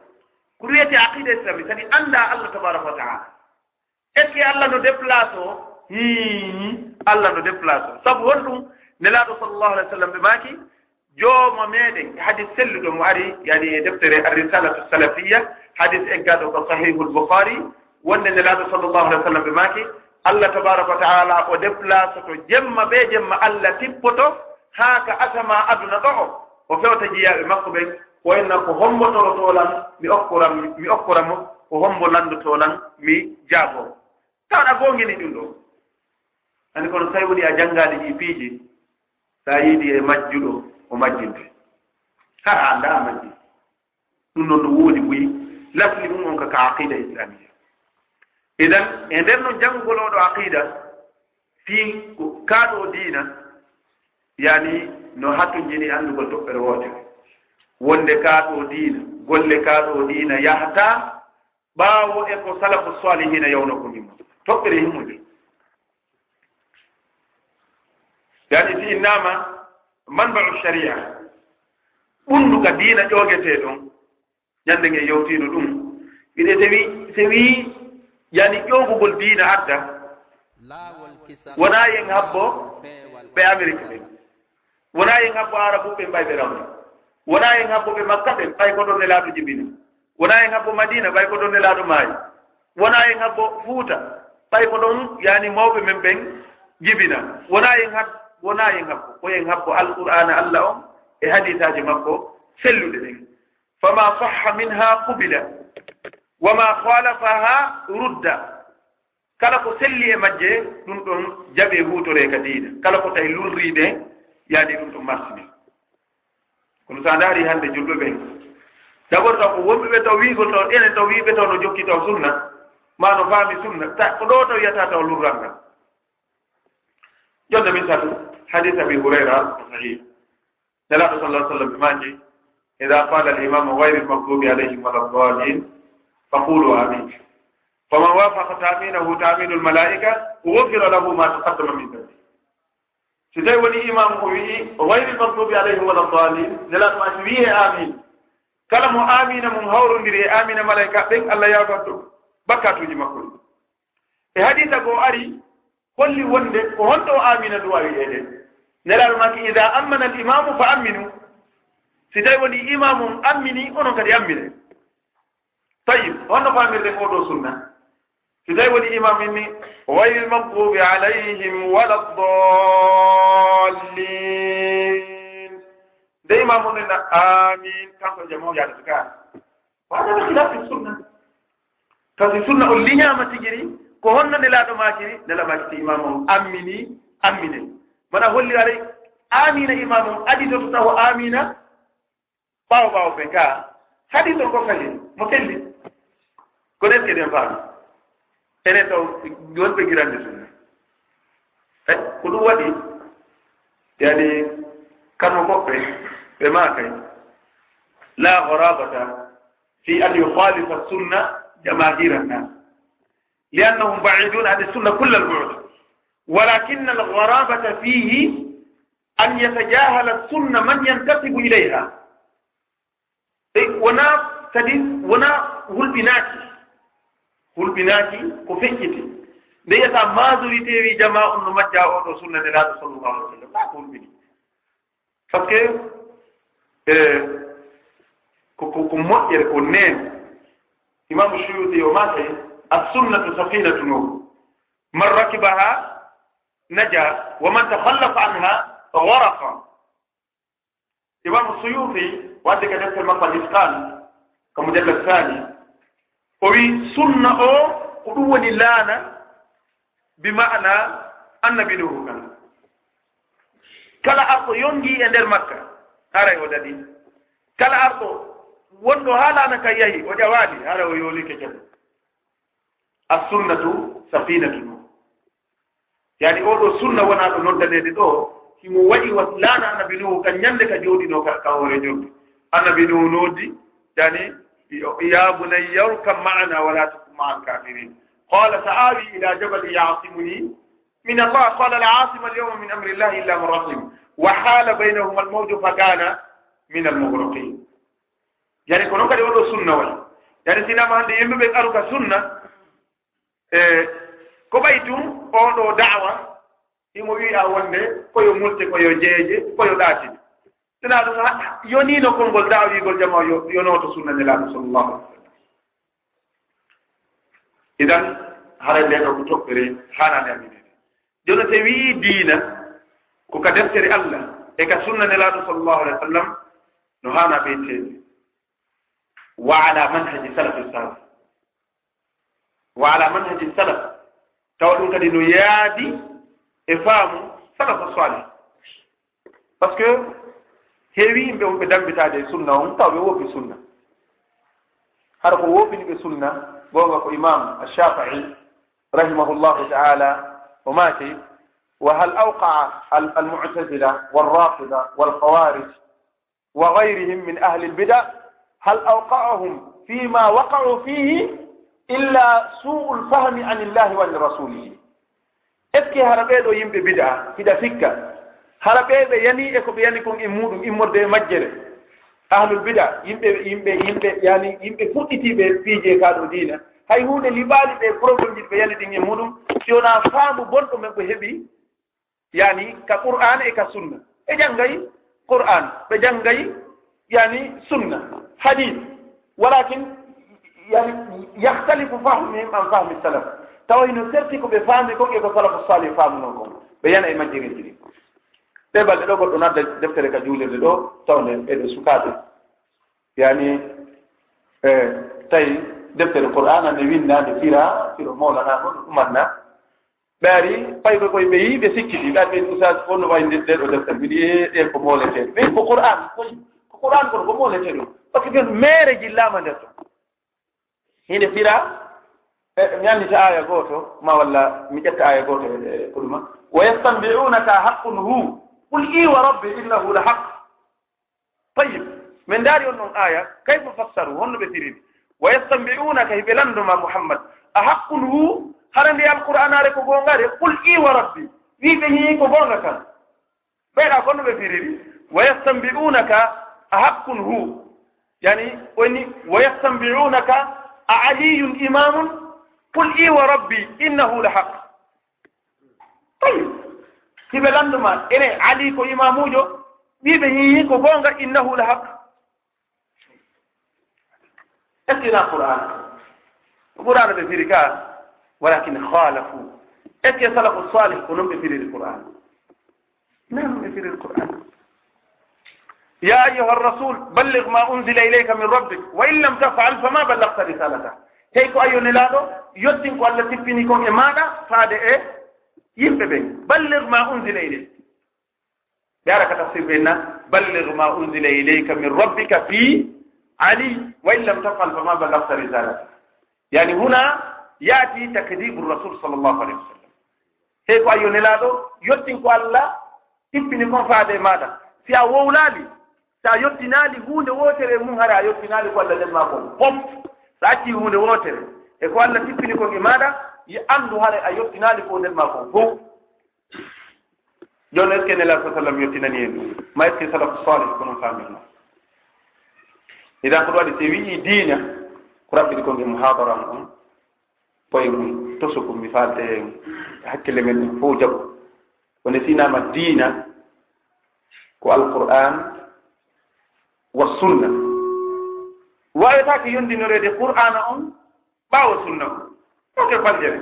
Speaker 3: ko wiyete aqida islami kadi anda Allah tabaraka wa taala est ce que Allah no déplace o Allah no déplace o sabu honɗum nelaɗo sallllahu alah w sallam ɓe maaki jooma meɗen hadis selluɗo mo ari yani e deftere arrisalatu salafia hadis eggaɗo ko sahihul boukhari wonde nelaɗo sallllahu alih w sallam ɓe maaki allah tabaraka wa taala o déplace to jemma ɓe jemma allah tippoto haa ka asama aduna ɗo o fewta jiyaɓe makko ɓen o enna ko hombotorotolan mi okkuramo ko hombo landotolan mi jaabo tawɗa gongini ɗum ɗo ani kono tawi woni a janngaali ɗi piiji sa yiidi e majjuɗo o majjinte ha anda a majji ɗum noon no woodi buyi lasli mum on ka aqida islamia idan e nder no janngolooɗo aqida fii kaaɗo diina yani no hattojini anndugol toɓɓere wootere wonde kaaɗo diina golle kaaɗo diina yahata ɓaawo e ko salafu salihina yawno ko himmo toɓɓere himmude yani si innama manbau sharia ɓunnduka diina ƴoogetee ɗon ñannde nge yewtiino ɗum ide so wii yani ƴoogugol diina adda wonaa yen habbo ɓe amérique ɓen wonaa yen habbo arabu ɓe mbay ɓe rawna wonaa yen habbo ɓe makka ɓen ɓay ko ɗon nelaaɗo jibina wonaa yen habbo madina ɓay ko ɗon nelaaɗo maayi wonaa yen habbo fuuta ɓay ko ɗon yani mawɓe men ɓen jibina wonaa yen habbo ko yen habbo alqur'ana allah on e hadisaji makko selluɗe ɗen fama sahha minha qubila wama khalafaha rudda kala ko selli e majje ɗum ɗon jaɓe hutore ka diina kala ko tawi lurriɓe yaadi ɗum ɗon marsini kono sa ndaari hannde julɓe ɓen d'abord taw ko wonɓe ɓe taw wiigol taw enen taw wiiɓe taw no jokki taw sunna ma no faami sunna ko ɗo taw wiyata taw lurranga jonde min tatu hadith abi hurayra sahih nelaɗo sallah sallam ɓe maaki ida qala al imamu gayri lmagdubi alayhim wala ddalin faqulu amin faman wafaqa taminahu taminu lmalaika gufira lahu ma taqaddama min dambi si tawi woni imam o wii gayri lmagdubi alayhim wala ddalin nelaɗo ma si wi e amin kala mo amina mum hawrodiri e amina malaika ɓen allah yafanto bakkatuji makko ɗi e hadisa goo ari holli wonde ko honɗo o amina ɗum wawi eɗen nelaɗo maki ida ammana al imamu fa amminu si tawi woni imamum ammini onon kadi ammine tayib honno famirde ko ɗo sunna si tawi woni imam inni gayri lmagdubi alayhim wala ddallin nde imamu nena amin kanko jamo yaadata ka waɗaɓe hilafi sunna kasi sunna o liñama tigiri ko honno nelaɗo makiri nela makiti imamum ammini ammine mana holli aray amina imamum aditoto taw amina ɓaawo ɓaawo ɓe ka hadi ton ko kali mo selli kono est ce que ɗen faami enen taw wonɓe girande sunna ko ɗum waɗi yani kanmo koɓɓe ɓe maakay la gharabata fi an yukhalifa sunna jamahira nnas liannahum baiduna an sunna kulla albu'd ولكن الغرابة فيه أن يتجاهل السنة من ينتسب إليها ونا تدين ونا هل بناكي كفكتي ليس مازوريتي في جماعة نمجا أو سنة الله صلى الله عليه وسلم لا هل بني فكيف كمؤير كنين إمام الشيوطي وما السنة سفينة نور من ركبها نجا ومن تخلف عنها غرق إمام السيوطي وعندك نفس المقال الإسقان كمجلد الثاني وفي سنة قدوة لنا بمعنى النبي نوح كلا أرض ينجي عند مكة هذا يوددي كلا أرض وندو هالا نكيهي وجوالي هذا ويوليك جل السنة سفينة نوح yani oɗo sunna wona ɗo noddanede ɗo himo waɗi waslana annabi nuhu kan ñande ka jooɗino ka hoore jolde annabi nuhu noddi yani ya bunayya irkab ma'ana wala takun ma'a alkafirin qala sa'awi ila jabalin ya'simuni min allah qala la asima alyawma min amri llahi illa man rahim wa hala baynahuma almawju fa kana min almughraqin yani ko noon kadi oɗo sunna waɗi yani sinama hande yimɓe ɓe aruka sunna ko ɓay tum oɗo da'wa imo wi'a wonde koyo multe koyo jeeje koyo ɗaatide tena ɗum yonino konngol dawigol jama yonoto sunna nelaɗo sallllahu alih w sallam idan haray nde ɗo ko toɓɓere hanande aminede jono so wii diina ko ka deftere allah e ka sunna nelaɗo sallllahu alih wa sallam no hana ɓeytede wa ala manhaji salafi salaf wa ala manhaji salaf tawa ɗum kadi no yaadi e faamu salafu salih par ce que heewi yimɓe wonɓe dambitade sunna on taw ɓe woofi sunna hara ko woofini ɓe sunna gonga ko imam alshafii rahimahullahu taala o maati wa hal awqaa almu'tazila walrafida walkhawarij wa gayrihim min ahli albida hal awqa'ahum fima waqa'u fihi illa su'u lfahmi an illahi wa an rasulihi est ce que hara ɓeeɗo yimɓe bida hiɗa sikka hara ɓeɓe yani e ko ɓe yani kon e muɗum immorde e majjere ahlul bida yimɓe yani yimɓe fuɗɗitiɓe piije kaɗo diina hay hunde liɓaali ɓe probléme ji ɓe yani ɗin e muɗum si wona faamu bonɗo men ɓe heeɓi yani ka qur'an e ka sunna ɓe janggay qur'an ɓe janggay yani sunna hadith walakin yani yahtalifu fahmihim an fahmi salaf tawa hino serti ko ɓe faami kon e ko salafu salih faamuno kon ɓe yana e majjereji ɗi ɓe balɗe ɗo goɗɗo nadda deftere ka juulirde ɗo tawne ɓeɗo sukaaɓe yani tawi deftere qur'ana nde windade firo mawlanako ɗo ɗumanna ɓe ari payɓe koye ɓe yi ɓe sikkiti ɓe ari ɓe usage fonno wayi ɗeɗo deftere mbiɗi ɗen ko mawleteɗo ɓe ko qur'an ko qur'an kono ko mawlete ɗum par ce que mere jillama nder to hinde fira mi andita aya goto ma walla mi ƴetta aya goto e ko ɗuma wa yastanbi'unaka haqqun hu qul i wa rabbi innahu la haq tayib min daari on noon aya kayfa fassaru honno ɓe firidi wa yastanbi'unaka hiɓe landuma muhammad a haqqun hu hara ndi alqur'anare ko gongare qul i wa rabbi wiɓe hii ko gonga kan ɓeyɗa konno ɓe firidi wa yastanbi'unaka a haqqun hu yani woni wa yastanbi'unaka a aliyun imamun qul i wa rabbi innahu la haq tayib hiɓe landuma ene ali ko imamujo wiɓe hihi ko gonga innahu la haq estina qur'an ɓe firi ka walakin khalafu est ce que salafu salih ko noon ɓe firiri qur'an nan ɓe firiri qur'an ya ayuha rasul balligh ma unzila ilayka min rabbik wa in lam tafal fama ballagta risalata tawi ko ayyonelaɗo yottin ko allah tippini kon e maɗa faade e yimɓe ɓe balligh ma unzila ilayk ɓe ara ka tafsir ɓe na balligh ma unzila ilayka min rabbika fi ali wa in lam tafal fama ballagta risalata yani huna yaati takdibu rasul sallllahu alayhi wa sallam hey ko ayyonelaɗo yottin ko allah tippini kon faade e maɗa si a wowlali sa yottinali hunde wotere mum hara a yottinali ko allah ɗenma kon fof sa acci hunde wotere e ko allah tippini kon e maɗa yi andu hare a yottinali ko nden ma kon fof joni est ce que nela sa sallam yottinani en ɗum ma est ce que salafu salih ko noon famirno idan ko ɗo waɗi so wii diina ko raɓɓiɗi kon e muhadaran on ɓoye mum tosukum mi falde hakkille men ɗum fof jaɓo wone sinama diina ko alqur'an wa sunna wawetake yondinorede qur'ana on ɓaawa sunna on oke faljere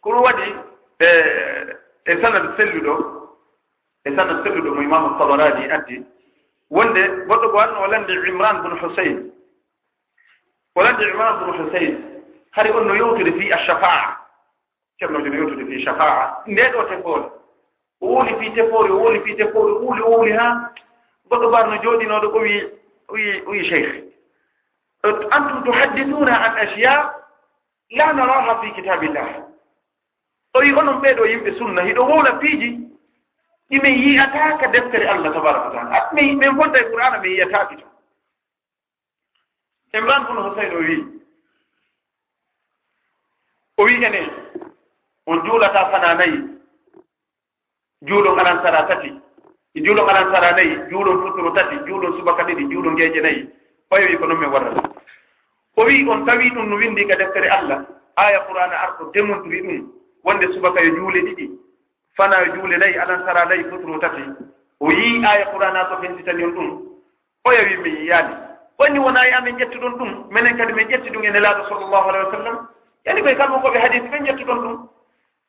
Speaker 3: ko ɗum waɗi e sanad selluɗo mo imamu tabarani addi wonde goɗɗo ko wanno o lande imran bne husayn hari on no yewtude fi alshafaa ceernojo no yewtude fi shafaa nde ɗo tefore o woli fi tefore o woli ha goɗɗo bar no jooɗinoɗo o wi cheikh antum tuhaddithuna an ashiya la naraha fi kitabillah o wi onon ɓeeɗo yimɓe sunna hiɗo wowla piiji ɗimin yiyataka deftere allah tabaraka wa taala min fonta e qur'ana min yiyataki to imran bne husayn o wi enen on juulata fana nayi juulon alantara tati juulon alantara nayi juulon futuro tati juulon subaka ɗiɗi juulon geeƴe nayi oyo wi ko noon min warrata o wi on tawi ɗum no windi ka deftere allah aya qur'ana arɗo démontri ɗum wonde subaka yo juule ɗiɗi fana yo juule nayi alantara nayi futuro tati o yi aya qur'ana ko fentitani on ɗum o yawi mi yiyani woni wona yi amin ƴettuɗon ɗum minen kadi min ƴetti ɗum e nelaɗo sallllahu alayhi wa sallam yani koye kamɓe koɓe hadis ɓen ƴettuɗon ɗum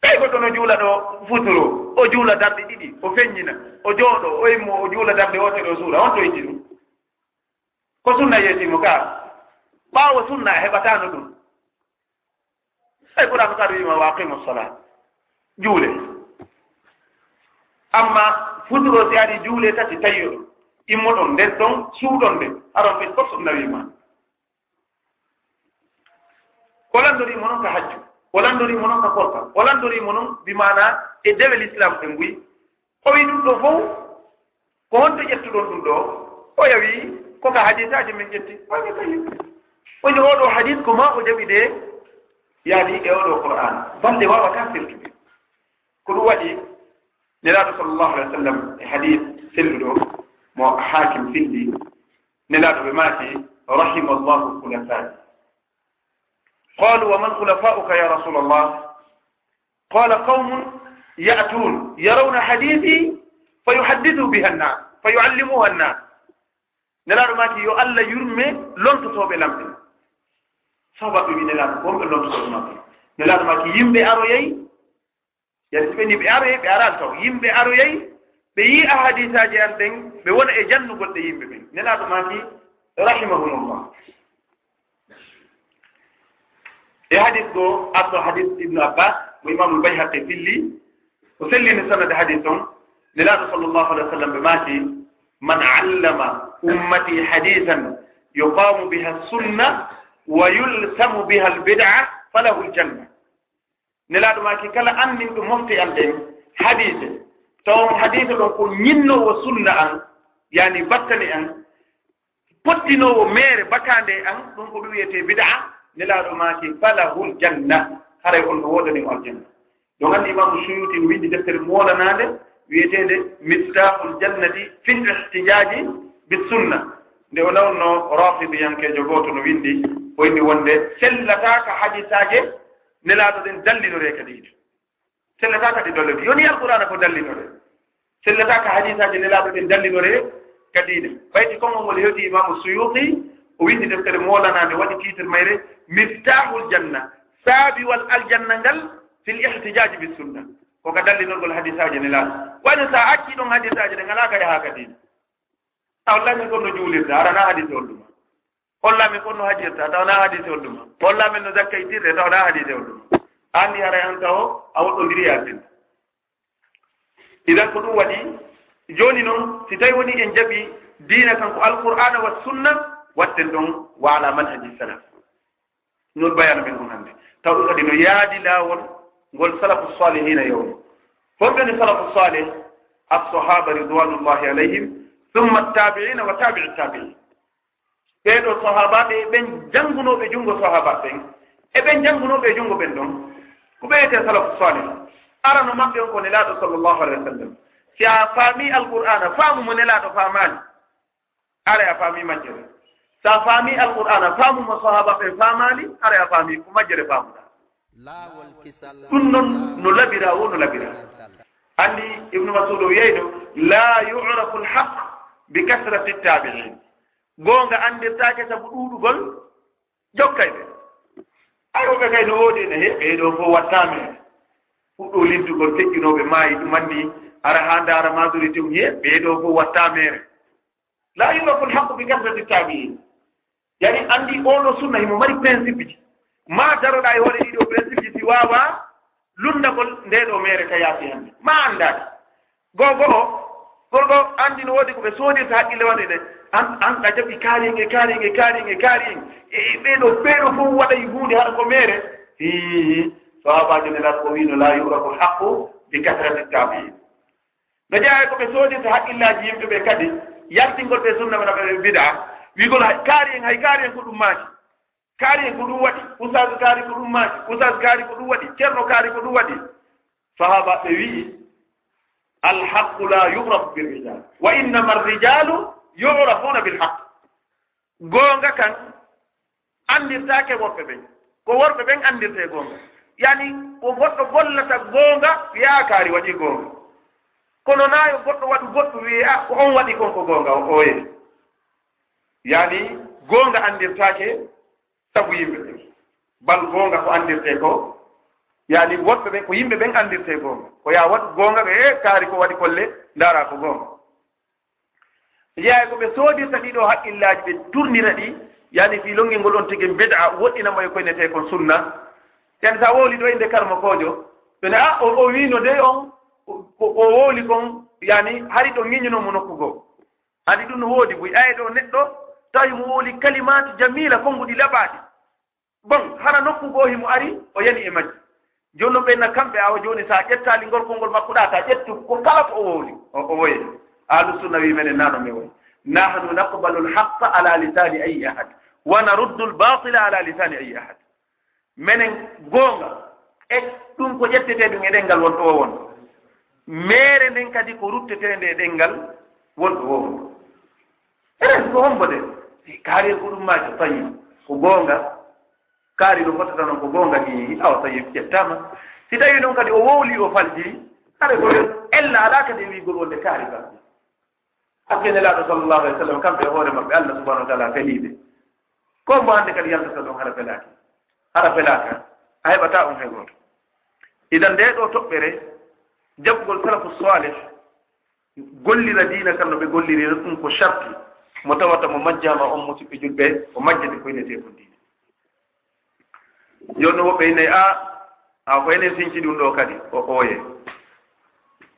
Speaker 3: ɓey goɗɗo no juula ɗo futuro o juula darɗe ɗiɗi o feññina o jooɗo o immo o juula darɗe wotere o suura on to yitti ɗum ko sunna yeetimo ka ɓaawo sunna a heɓatano ɗum ey qur'an kadi wima wa aqimu salat juule amma futuro si ari juule tati tawiyoɗo immoɗon nden ɗon suuɗon nde aɗon ɓen fof sunna wima o landorimo noon ka hajju o landorimo noon ka korka o landorimo noon bimana e dewe l'islam ɓe nguyi o wi ɗum ɗo fof ko honto ƴettuɗon ɗum ɗo o yawi koka hadisaji min ƴetti wani kayi woni oɗo hadis ko ma o jaɓi de yaani e oɗo qur'an balɗe wawata seltude ko ɗum waɗi nelaɗo sallllahu alih wa sallam e hadis selluɗo mo hakim filli nelaɗo ɓe maati rahima llahu khulafai قالوا ومن خلفاؤك يا رسول الله قال قوم يأتون يرون حديثي فيحدثوا بها الناس فيعلموها الناس نلار ماكي يو الله يرمي لونتو توبه لامتنا سبب بي نلار كوم لونتو توبه لامتنا نلار ماكي يمبي ارو يي يسبني بي ارو يي بي ارال تو يمبي ارو يي بي يي احاديثاجي ان دين بي wona e jannu godde yimbe ben nelaado maki rahimahumullah e hadis go abdo hadis ibn abbas mo imam al-bayhaqi filli o sellini sanad hadis on nelaado sallallahu alaihi wasallam be maki man allama ummati hadithan yuqamu biha as-sunnah wa yulsamu biha al-bid'ah falahu al-jannah nelaado maki kala andin do mofti alden hadith taw hadith do ko nyinno wo sunna an yani battani an pottinowo mere bakande an ɗum ko ɗum wiyete bid'a nelaɗo maki falahul janna haray on ɗo woɗani o aljanna ɗo andi imamu suyuti windi deftere molanade wiyetede miftahul jannati fil ihtijaji bisunna nde o nawno rafidiyankejo goto no windi o inni wonde sellataka hadisaje nelaɗo ɗen dallinore kadi ito sellataka ɗi dollede yoni alqur'ana ko dallinore sellataka hadisaje nelaɗo ɗen dallinore kadine ɓayti konngol ngol hewti imamu suyuti o windi deftere molanade waɗi titre mayre miftahul janna saabiwal aljanna ngal fil ihtijaji bisunna koko dallinorgol hadisaji nelaɗo wayno sa acci ɗon hadisaji ɗe ngalaka yaha kadine a hollamin konno juulirta arana hadise ol ɗuma hollamin konno hajirta tawna hadise ol ɗuma hollamin no zakkaytirde tawna hadise ol ɗuma andi haray an taw a woɗɗodiri yasinta idan ko ɗum waɗi joni noon si tawi woni en jaɓi diina kan ko alqur'ana wa sunna watten ɗon wa ala manhaji salaf non bayano men on hannde taw ɗum kadi no yaadi laawol ngol salafu salihina yewno honɓeni salafu salih alsahaba ridwanullahi alayhim ثم التابعين وتابع التابعين ɓeɗo sahabaɓe ɓen janngunoɓe junngo sahaba ɓen eɓen janngunoɓe junngo ɓen ɗon ko ɓeyete salafu salih arano maɓɓe on ko nelaɗo sallllahu alayhi wa sallam si a faami alqur'ana faamu mo nelaɗo faamani ara a faami majjere sa faami alqur'ana faamu mo sahaba ɓe faamani ara a faami ko majjere faamuɗa ɗum noon no labira wo no labira andi ibnu masud o wiyayno la yurafu lhaq bi kasrati tabi'in gonga andirtake sabu ɗuɗugol jokkayɓe ayoɓe kay no woodi ne he ɓeɗo fof wattamere fuɗɗo lintugol feƴƴinoɓe maayi ɗumanni ara ha ndara majorité um he ɓeɗo fof wattamere la yurafu lhaqu bi kasrati tabi'in yani andi oɗo sunna himo mari principe ji ma daroɗa e hoɗe ɗiɗo principe ji si wawa lundagol ndeɗo mere ka yaasi hande ma andade gogo o gorgo andi no woodi ko ɓe soodirta haqqille waɗe ɗe an ɗa jaɓi kaariŋe ɓeɗo fof waɗay hunde haɗa ko mere hihi sahabajo nelaɗo ko wino la yuraku lhaqu bi kasrati tabiin no jeeya ko ɓe soodirta haqqillaji yimɓe ɓe kadi yaltingol ɓe sunna mena ɓe bida wigol hay kaari en ko ɗum maaki kaari en ko ɗum waɗi usage kaari ko ɗum maaki usage kaari ko ɗum waɗi ceerno kaari ko ɗum waɗi sahaba ɓe wii alhaqu la yurafu birrijal wa innama arrijalu yurafuna bilhaq goonga kan andirtake worɓe ɓen ko worɓe ɓen andirte goonga yani ko goɗɗo gollata goonga yaakaari waɗi goonga kono nayo goɗɗo waɗu goɗɗo wiye a ko on waɗi kon ko goonga o ye yani goonga andirtake sabu yimɓe ɓen bal goonga ko andirte ko yani woɓɓe ɓen ko yimɓe ɓen andirte goonga ko ya waɗu goonga ɓe kaari ko waɗi kolle ndaara ko goonga jeeya ko ɓe soodirta ɗiɗo haqqillaji ɓe tournira ɗi yani fi longel ngol on tigi bid'a woɗɗinamo e koynete kon sunna ten sa wowli ɗo inde karma kojo ɓene a o wino de on o wowli kon yani hari ɗo ŋiñunomo nokku goo andi ɗum no woodi boy aye ɗo neɗɗo tawi mo wowli kalimatu jamila konnguɗi laɓaɗi bon hara nokku goo himo ari o yani e majji joni noon ɓenna kamɓe awa joni sa ƴettali ngorkol ngol makkuɗa ta ƴettu ko kala ko o wowli o woye ahlu sunna wi menen nano mi woy nahnu naqbalu lhaqqa ala lisani ayi ahad wa naruddu lbatila ala lisani ayi ahad menen goonga e ɗum ko ƴettete ɗum e ɗenngal wonɗo o won mere nden kadi ko ruttetende e ɗenngal wonɗo o won enen ko hombo de kaari ko ɗum maji tayi ko goonga kaari ɗo fotata noon ko goonga ni awa tawi ƴettama si tawi noon kadi o wowli o faljiri haɗa ko ella ala kadi wigol wonde kaari ba hakkene laaɗo sallllahu alih w sallam kamɓe e hoore maɓɓe allah subahanahu wa taala feliɓe ko mbo hannde kadi yaltata ɗon hara felaki hara felaka a heɓata on hay gooto idan nde ɗo toɓɓere jaɓugol salafu salih gollira diina kam no ɓe gollirina ɗum ko charti mo tawata mo majjama on musidɓe julɓe o majjade ko inete kon diine joni no woɓɓe innayi a ko enen siñci ɗum ɗo kadi o ooye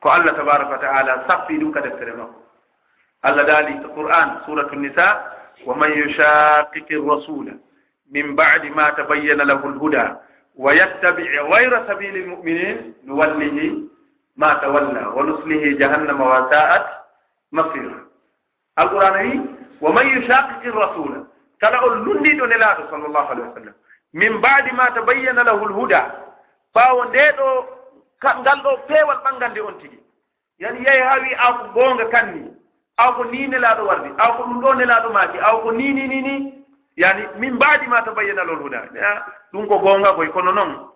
Speaker 3: ko allah tabaraka wa taala sappi ɗum ka deftere makko allah daali qur'an suratu nisa wa man yushaqiqi rasula min ba'di ma tabayyana lahu alhuda wa yattabi' ghayra sabili almu'minin nuwallihi ma tawalla wa nuslihi jahannama wa sa'at masira alqur'an wi wa man yushaqiqi rasula kala on lundiɗo nelaɗo sallllahu alayhi wa sallam min ba'di ma tabayyana lahu alhuda ɓaawo nde ɗo ngal ɗo peewal ɓangande on tigi yani yehi ha wi aw ko goonga kanni aw ko ni nelaɗo wardi aw ko ɗum ɗo nelaɗo maaki aw ko ni yani min mbaadi ma tabayyana lahul huda ɗum ko goonga koy kono noon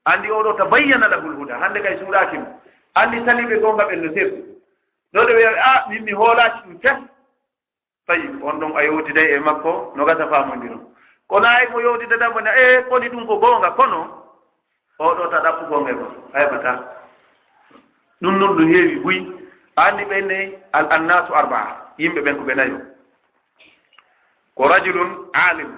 Speaker 3: andi oɗo tabayyana lahul huda hannde kay suuɗakimo andi taliɓe goonga ɓen no serti ɗo ɗo wiya a min mi hoolaki ɗum tes tawi on ɗon a yewtiday e makko no gasa famodiro kono ay mo yewtidata mone kodi ɗum ko goonga kono oɗo ta ɗappu gonge ko a heɓata ɗum noon ɗum heewi buy andi ɓenne al annasu arbaa yimɓe ɓen ko ɓe nayo ko rajulun alim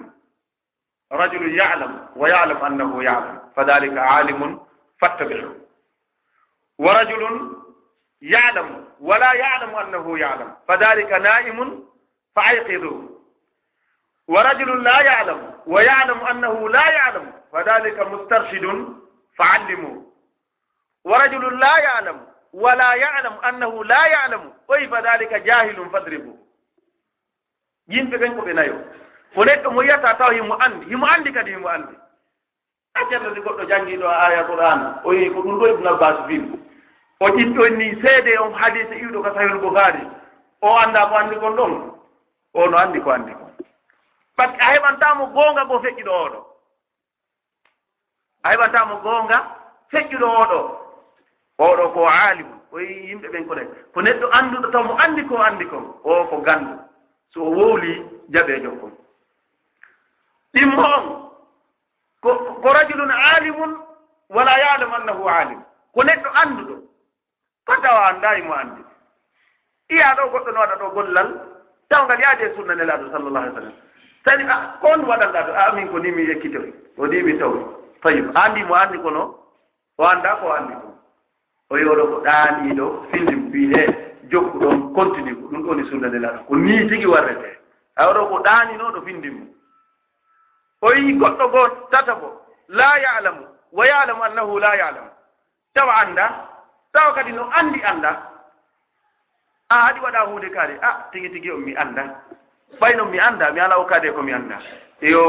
Speaker 3: rajulun yalam wa yalam annahu yalam fadalika alimun fattabi'u wa rajulun yalam wala yalamu annahu yalam fadalika naimun fa ayqidu wa rajulun la yalam wa yalamu annahu la yalam fadalika mustarshidun fa'allimu wa rajulun la ya'lamu wa la ya'lamu annahu la ya'lamu oy fadhalika jahilun fadribu yimɓe ɓen ko ɓe nayo ko neɗɗo mo yiyata taw himo andi kadi himo andi accatade goɗɗo janngiɗo aya qur'an o yi ko ɗum ɗo ibnu abbas wi o ƴitɗon ni seede on hadise iwɗo ko sahihul bukhari o anda ko andi kon ɗon o no andi ko andi kon par ce que a heɓantamo goonga ko feƴƴiɗo oɗo a heɓantamo goonga feƴƴuɗo oɗo ko alimu oyi yimɓe ɓen ko ɗen ko neɗɗo annduɗo taw mo andi ko andi kon o ko gandu so o wowli jaɓejo kon ɗimmo on ko rajulun alimun wala yalamu annahu alim ko neɗɗo annduɗo kotawa andayi mo andi iya ɗo goɗɗo no waɗa ɗo gollal tawngal yaade sunna nelaɗo sallllahu alih w sallam tani kon waɗanɗa ɗo amin ko ni mi yekkitoy o ni mi tawi tayib andi mo andi kono o anda ko andi ko o yoɗo ko ɗaaniɗo findi mbihe jokkuɗon continue ko ɗum ɗoni sunna nelaɗo ko ni tigi warrete a oɗo ko ɗaaninoɗo findi mum o yi goɗɗo goo tatabo la yalamu wa yalamu annahu la yalamu tawa anda tawa kadi no andi anda a haɗi waɗa hunde kaari tigi tigi on mi anda ɓayno mi anda mi ala o kade ko mi anda yo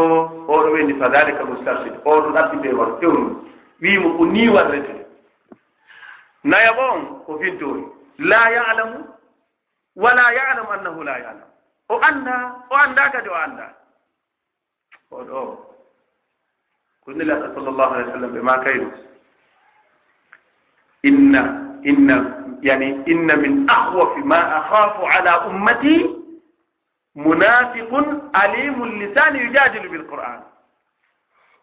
Speaker 3: oɗo ɓenni fadalika mustarsid oɗo ɗaɓɓiɓe war fewnu wimo ko ni warrete nayaɓo on ko fintori la yalamu wala yalamu annahu la yalamu o anda kadi o anda oɗo ko nelaɗo sallllahu alih w sallam ɓe ma kayru inna يعني إن من أخوف ما أخاف على أمتي منافق أليم اللسان يجادل بالقرآن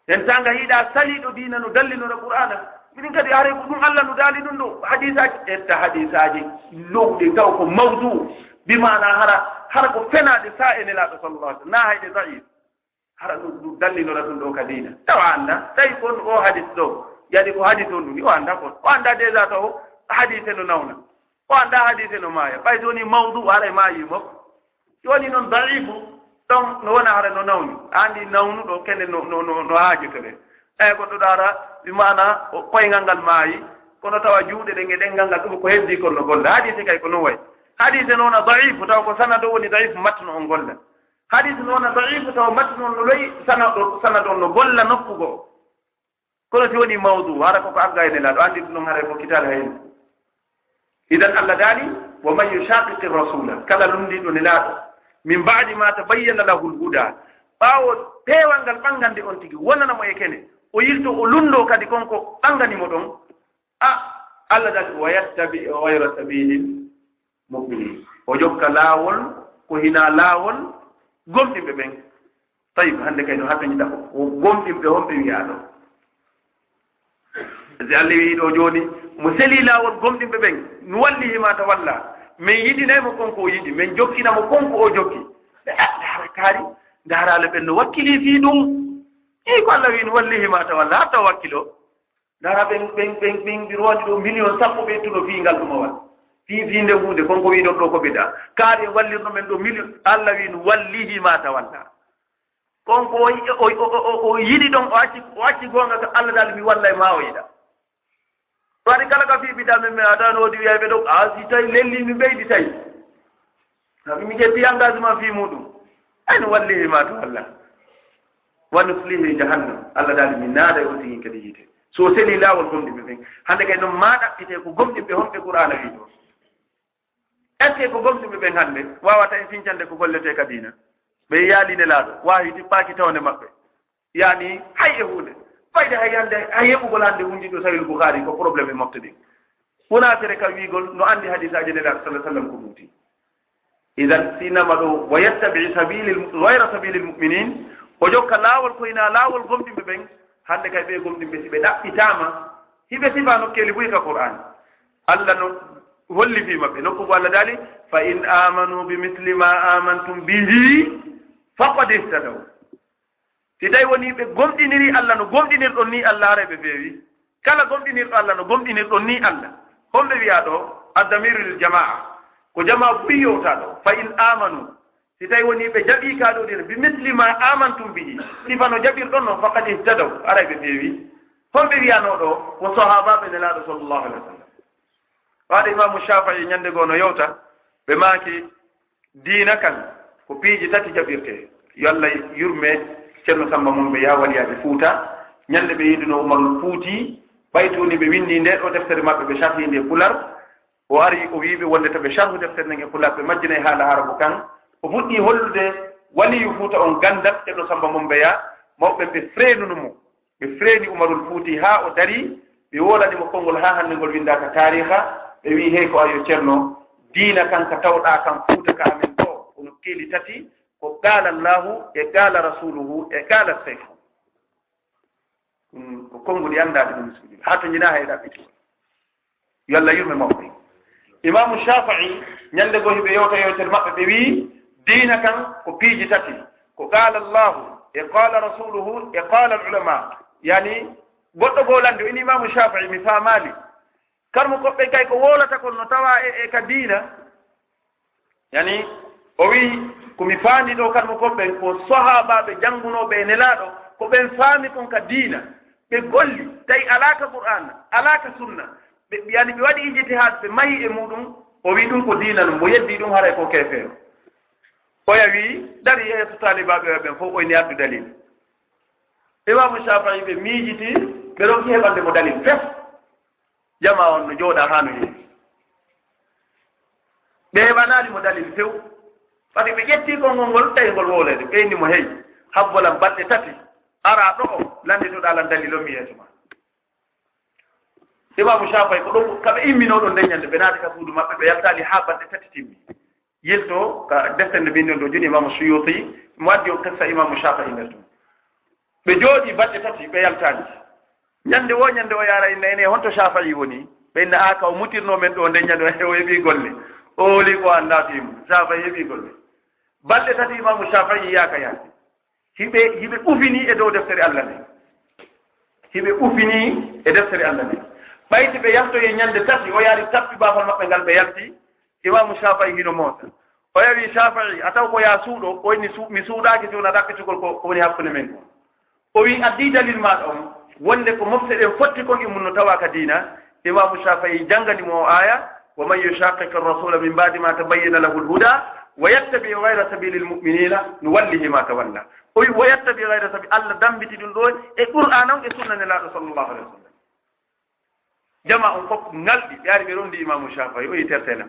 Speaker 3: ينتانغا هيدا سليدو دينا ندلل القرآن من كده يعرف دون الله ندالي دون حديثات إنت حديثات لو دي توكو موضوع بمعنى هرا كو فنا دي سائن لا صلى الله عليه وسلم ناهي دي ضعيف هرا ندلل رسول دو كدينا توانا تايكون او حديث دو يعني كو حديث دون واندا كون واندا دي ذاته حديث نونا واندا حديث نو مايا بايدوني موضوع على ما يمو يوني نون ضعيف donc no wona hara no nawni andi nawnuɗo kene no haajitore eyi ko ɗuɗara wimana koyngal ngal maayi kono tawa juuɗe ɗe ge ɗengal ngal ɗum ko heddi kon no golla hadise kay ko non way hadise noona daifu taw ko sanado woni daifu matno on golla hadise noona daifu taw matno no loyi sanado on no golla nokkugo kono si woni mawdu hara koko agga ene laaɗo andi ɗum hara ko kitale hayni idan allah daali wa man yushaqiqi rasula kala lumdiɗo ne laaɗo min baadi ma tabayyana lahu lhuda ɓaawo peewal ngal ɓangande on tigi wonanamo e kene o yilto o lundo kadi konko ɓanganimo ɗon allah dati wa yattabi gayra sabilil muminin o jokka laawol ko hina laawol gomɗinɓe ɓen tayib hannde kay no hattañiɗa o gomɗinɓe honɓe wiyaɗo si allah wiiɗo jooni mo seli laawol gomɗinɓe ɓen mi wallihima ta walla min yiɗinaymo konko o yiɗi min jokkinamo konko o jokki dara kaari darale ɓen no wakkili fii ɗum ko allah wi no wallihima ta walla hatta wakkilo dara ɓen ɓi rondi ɗo million sappo ɓe tuno fii ngal ɗuma wat fii nde hunde konko wiɗon ɗo ko ɓeɗa kaari wallirno men ɗo million allah wi no wallihima ta walla konko o yiɗi ɗon o acci gonga ko allah dal mi walla e ma o yiɗa waɗi kala ka fiiɓiɗa men mi adanoodi wiyaɓe ɗo si tawi lelli mi ɓeydi tawi sabi mi ƴetti engagement fii muɗum ayno wallihima to allah wa nuslihi jahannam allah daali mi naada e o tigi kadi yiite so seli laawol gomɗinɓe ɓen hannde kay noon ma ɗaɓɓite ko gomɗinɓe honɓe qur'ana wi ɗo est ce que ko gomɗinɓe ɓen hannde wawata e fincande ko gollete ka diina ɓe yaaline laaɗo wawi tippaki tawde maɓɓe yani hay e hunde fayde hay hannde hay heɓugol hannde hundiɗo sahil bouhari ko probléme e mofte ɗin wona tere ka wiigol no andi hadisaji nelaɗo sallah sallam ko ɗuuti idan sinama ɗo wa yattabi gayra sabili lmuminin o jokka laawol koyna laawol gomɗinɓe ɓen hannde kay ɓe gomɗinɓe si ɓe ɗaɓɓitama hiɓe sifa nokkeli buy ka qur'an allah no holli fi maɓɓe nokkugo allah daali fa in amanu bi misli ma amantum bihi faqad ihtadaw si tawi woni ɓe gomɗiniri allah no gomɗinirɗon ni allah hara ɓe feewi kala gomɗinirɗo allah no gomɗinirɗon ni allah homɓe wiya ɗo addamiru lil jamaa ko jama buy yowta ɗo fa in amanu si tawi woni ɓe jaɓi kaɗo ɗin bi misli ma amantum bihi sifa no jaɓirɗon noon faqad ihtadaw ara ɓe feewi homɓe wiyano ɗo ko sahabaɓe nelaɗo sallllahu alih wa sallam waɗa imamu shafii ñande goo no yewta ɓe maaki diina kan ko piiji tati jaɓirte yo allah yurme ceerno samba mum ɓe yaha waliyaɓe fuuta ñande ɓe yiduno umarul fuuti ɓaytuni ɓe windi nde ɗo deftere maɓɓe ɓe sharhinde pular o ari o wiɓe wonde to ɓe sharhu deftere nde e pular ɓe majjinayi haala arabu kan o fuɗɗi hollude waliyu fuuta on gandat ceerno samba mum ɓe ya mawɓe ɓe freenunu mo ɓe freeni umarul fuuti ha o dari ɓe wolanimo konngol ha hannde ngol windaka tariha ɓe wi hey ko ayo ceerno diina kan ka tawɗa kan fuuta ka amen ɗo ono keeli tati ko qaala allahu e qaala rasuluhu e qaala seyfu ko konngol yandade ɗum bismillah ha to jina hay ɗaɓɓiti yo allah yurme mawɓe imamu shafii ñande goo hiɓe yewta yewtere maɓɓe ɓe wi diina kan ko piiji tati ko qaala allahu e qaala rasuluhu e qaala al ulama yani goɗɗo goo lande ini imamu shafii mi faamali karmo koɓɓe kay ko wolata kon no tawa e ka diina yani o wi komi faandi ɗo karmo koɓɓen ko sahabaɓe janngunoɓe e nelaaɗo ko ɓen faami kon ka diina ɓe golli tawi alaka qur'an alaka sunna yani ɓe waɗi ijtihad ɓe mahi e muɗum o wi ɗum ko diina ɗum mo yeddi ɗum haray ko kefeero oya wi dari yeeso talibaɓe o ɓen fof oyni addu dalil imamu shafii ɓe miijiti ɓe ronki heɓande mo dalil fes jama on no jooɗa ha no heewi ɓe heɓanali mo dalil few par ce que ɓe ƴetti konngol ngol tawi ngol wolede ɓeyni mo heyi habbolam balɗe tati ara ɗo o landitoɗa lan dalil o mi yeeso ma imamu Shafi'i ko ɗum kaɓe immino ɗon ndeññande ɓe naati ka suudu maɓɓe ɓe yaltali ha balɗe tati timmi yelto ka defte nde mbindi on ɗo joni imamu Suyuti mo waddi o qissa imamu Shafi'i nder ɗum ɓe jooɗi balɗe tati ɓe yaltani ñande o yaara inna ene honto Shafi'i woni ɓe inna a ka o mutirno men ɗo ndeññande o heɓi golle o woli ko anndatimu Shafi'i heɓi golle balɗe tati imamu Shafi'i yaaka yaade hiɓe ufini e dow deftere Allah nde hiɓe ufini e deftere Allah nde ɓayti ɓe yaltoye ñande tati o yaari tappi baafal maɓɓe ngal ɓe yalti imamu Shafi'i hino moosa o yawi Shafi'i a taw ko ya suuɗo o inni mi suuɗaaki sowona ɗaɓɓitugol ko woni hakkunde men ko o wi addi dalil maɗa on wonde ko mofte ɗen fotti kon immun no tawa ka diina imamu Shafi'i jangganimo o aya wa man yushaqiqa ar-rasula min ba'di ma tabayyana lahu al-huda wa yattabi ghayra sabili al-mu'minina nuwallihi ma tawalla o wi wa yattabi ghayra sabili Allah dambiti ɗum ɗo e qur'an on e sunna nelaɗo sallallahu alaihi wa sallam jama on fof ngalɗi ɓe ari ɓe rondi imamu Shafi'i o yi tertena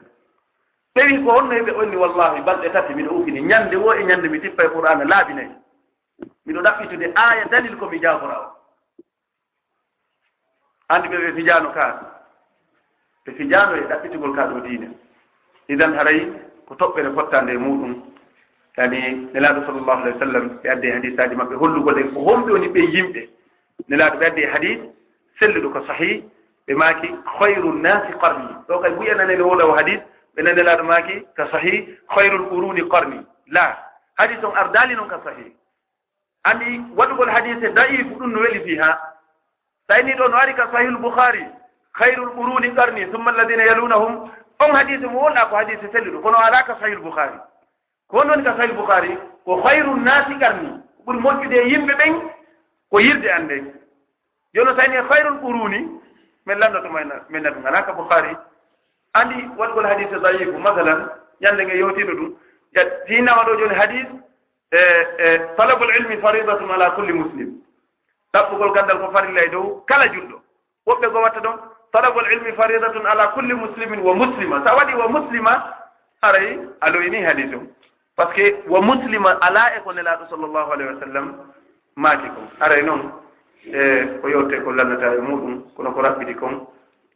Speaker 3: ɓe wi ko honno heɓe onni wallahi balɗe tati miɗo ufini ñande wo e ñande mi tippa e qur'ana laabi nayi miɗo ɗaɓɓitude aya dalil komi jagora o andi ɓe fijano ka ɓe fijano e ɗaɓɓitugol ka ɗo diine idan haray ko toɓɓere fottande e muɗum yani nelaɗo sallllahu alayhi wa sallam ɓe adde hadisaji maɓɓe hollugol en ko homɓe woni ɓe yimɓe nelaɗo ɓe adde hadis selluɗo ko sahih ɓe maaki khayru nnasi qarni ɗo kay buyananene woɗa o hadis ɓe nelaɗo maaki ka sahih khayrul quruni qarni la hadis on ardali noon ka sahih andi waɗugol hadis e da'ifu ɗum no weli fi ha sayni ɗo no ari ka sahihul Bukhari khayrul quruni qarni thumma alladina yalunahum on hadise mo wonɗa ko hadise selluɗo kono ala ka sahihul Bukhari ko won woni ka sahihul Bukhari ko khayru nnasi qarni ɓuri moƴƴude e yimɓe ɓen ko yirde ande jono sayni khayrul quruni min landoto min natu ngana ka Bukhari andi waɗugol hadise da'ifu masalan ñande nge yewtino ɗum tinama ɗo joni hadis talabul ilmi faridatun ala kulli muslim ɗaɓɓugol gandal ko farilla e dow kala julɗo woɓɓe go watta ɗon talabul ilmi faridatun ala kulli muslimin wa muslima sa waɗi wa muslima aray aloyini hadis o par ce que wa muslima ala e ko nelaɗo sallllahu alayhi wa sallam maaki ko aray noon ko yewte ko lannata e muɗum kono ko raɓɓiti kon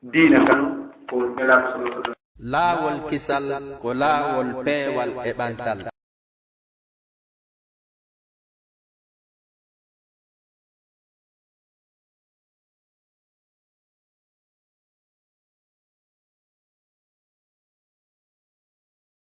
Speaker 3: diina kan ko nelaɗo sallah sallam
Speaker 1: laawol kisal ko laawol peewal e ɓantal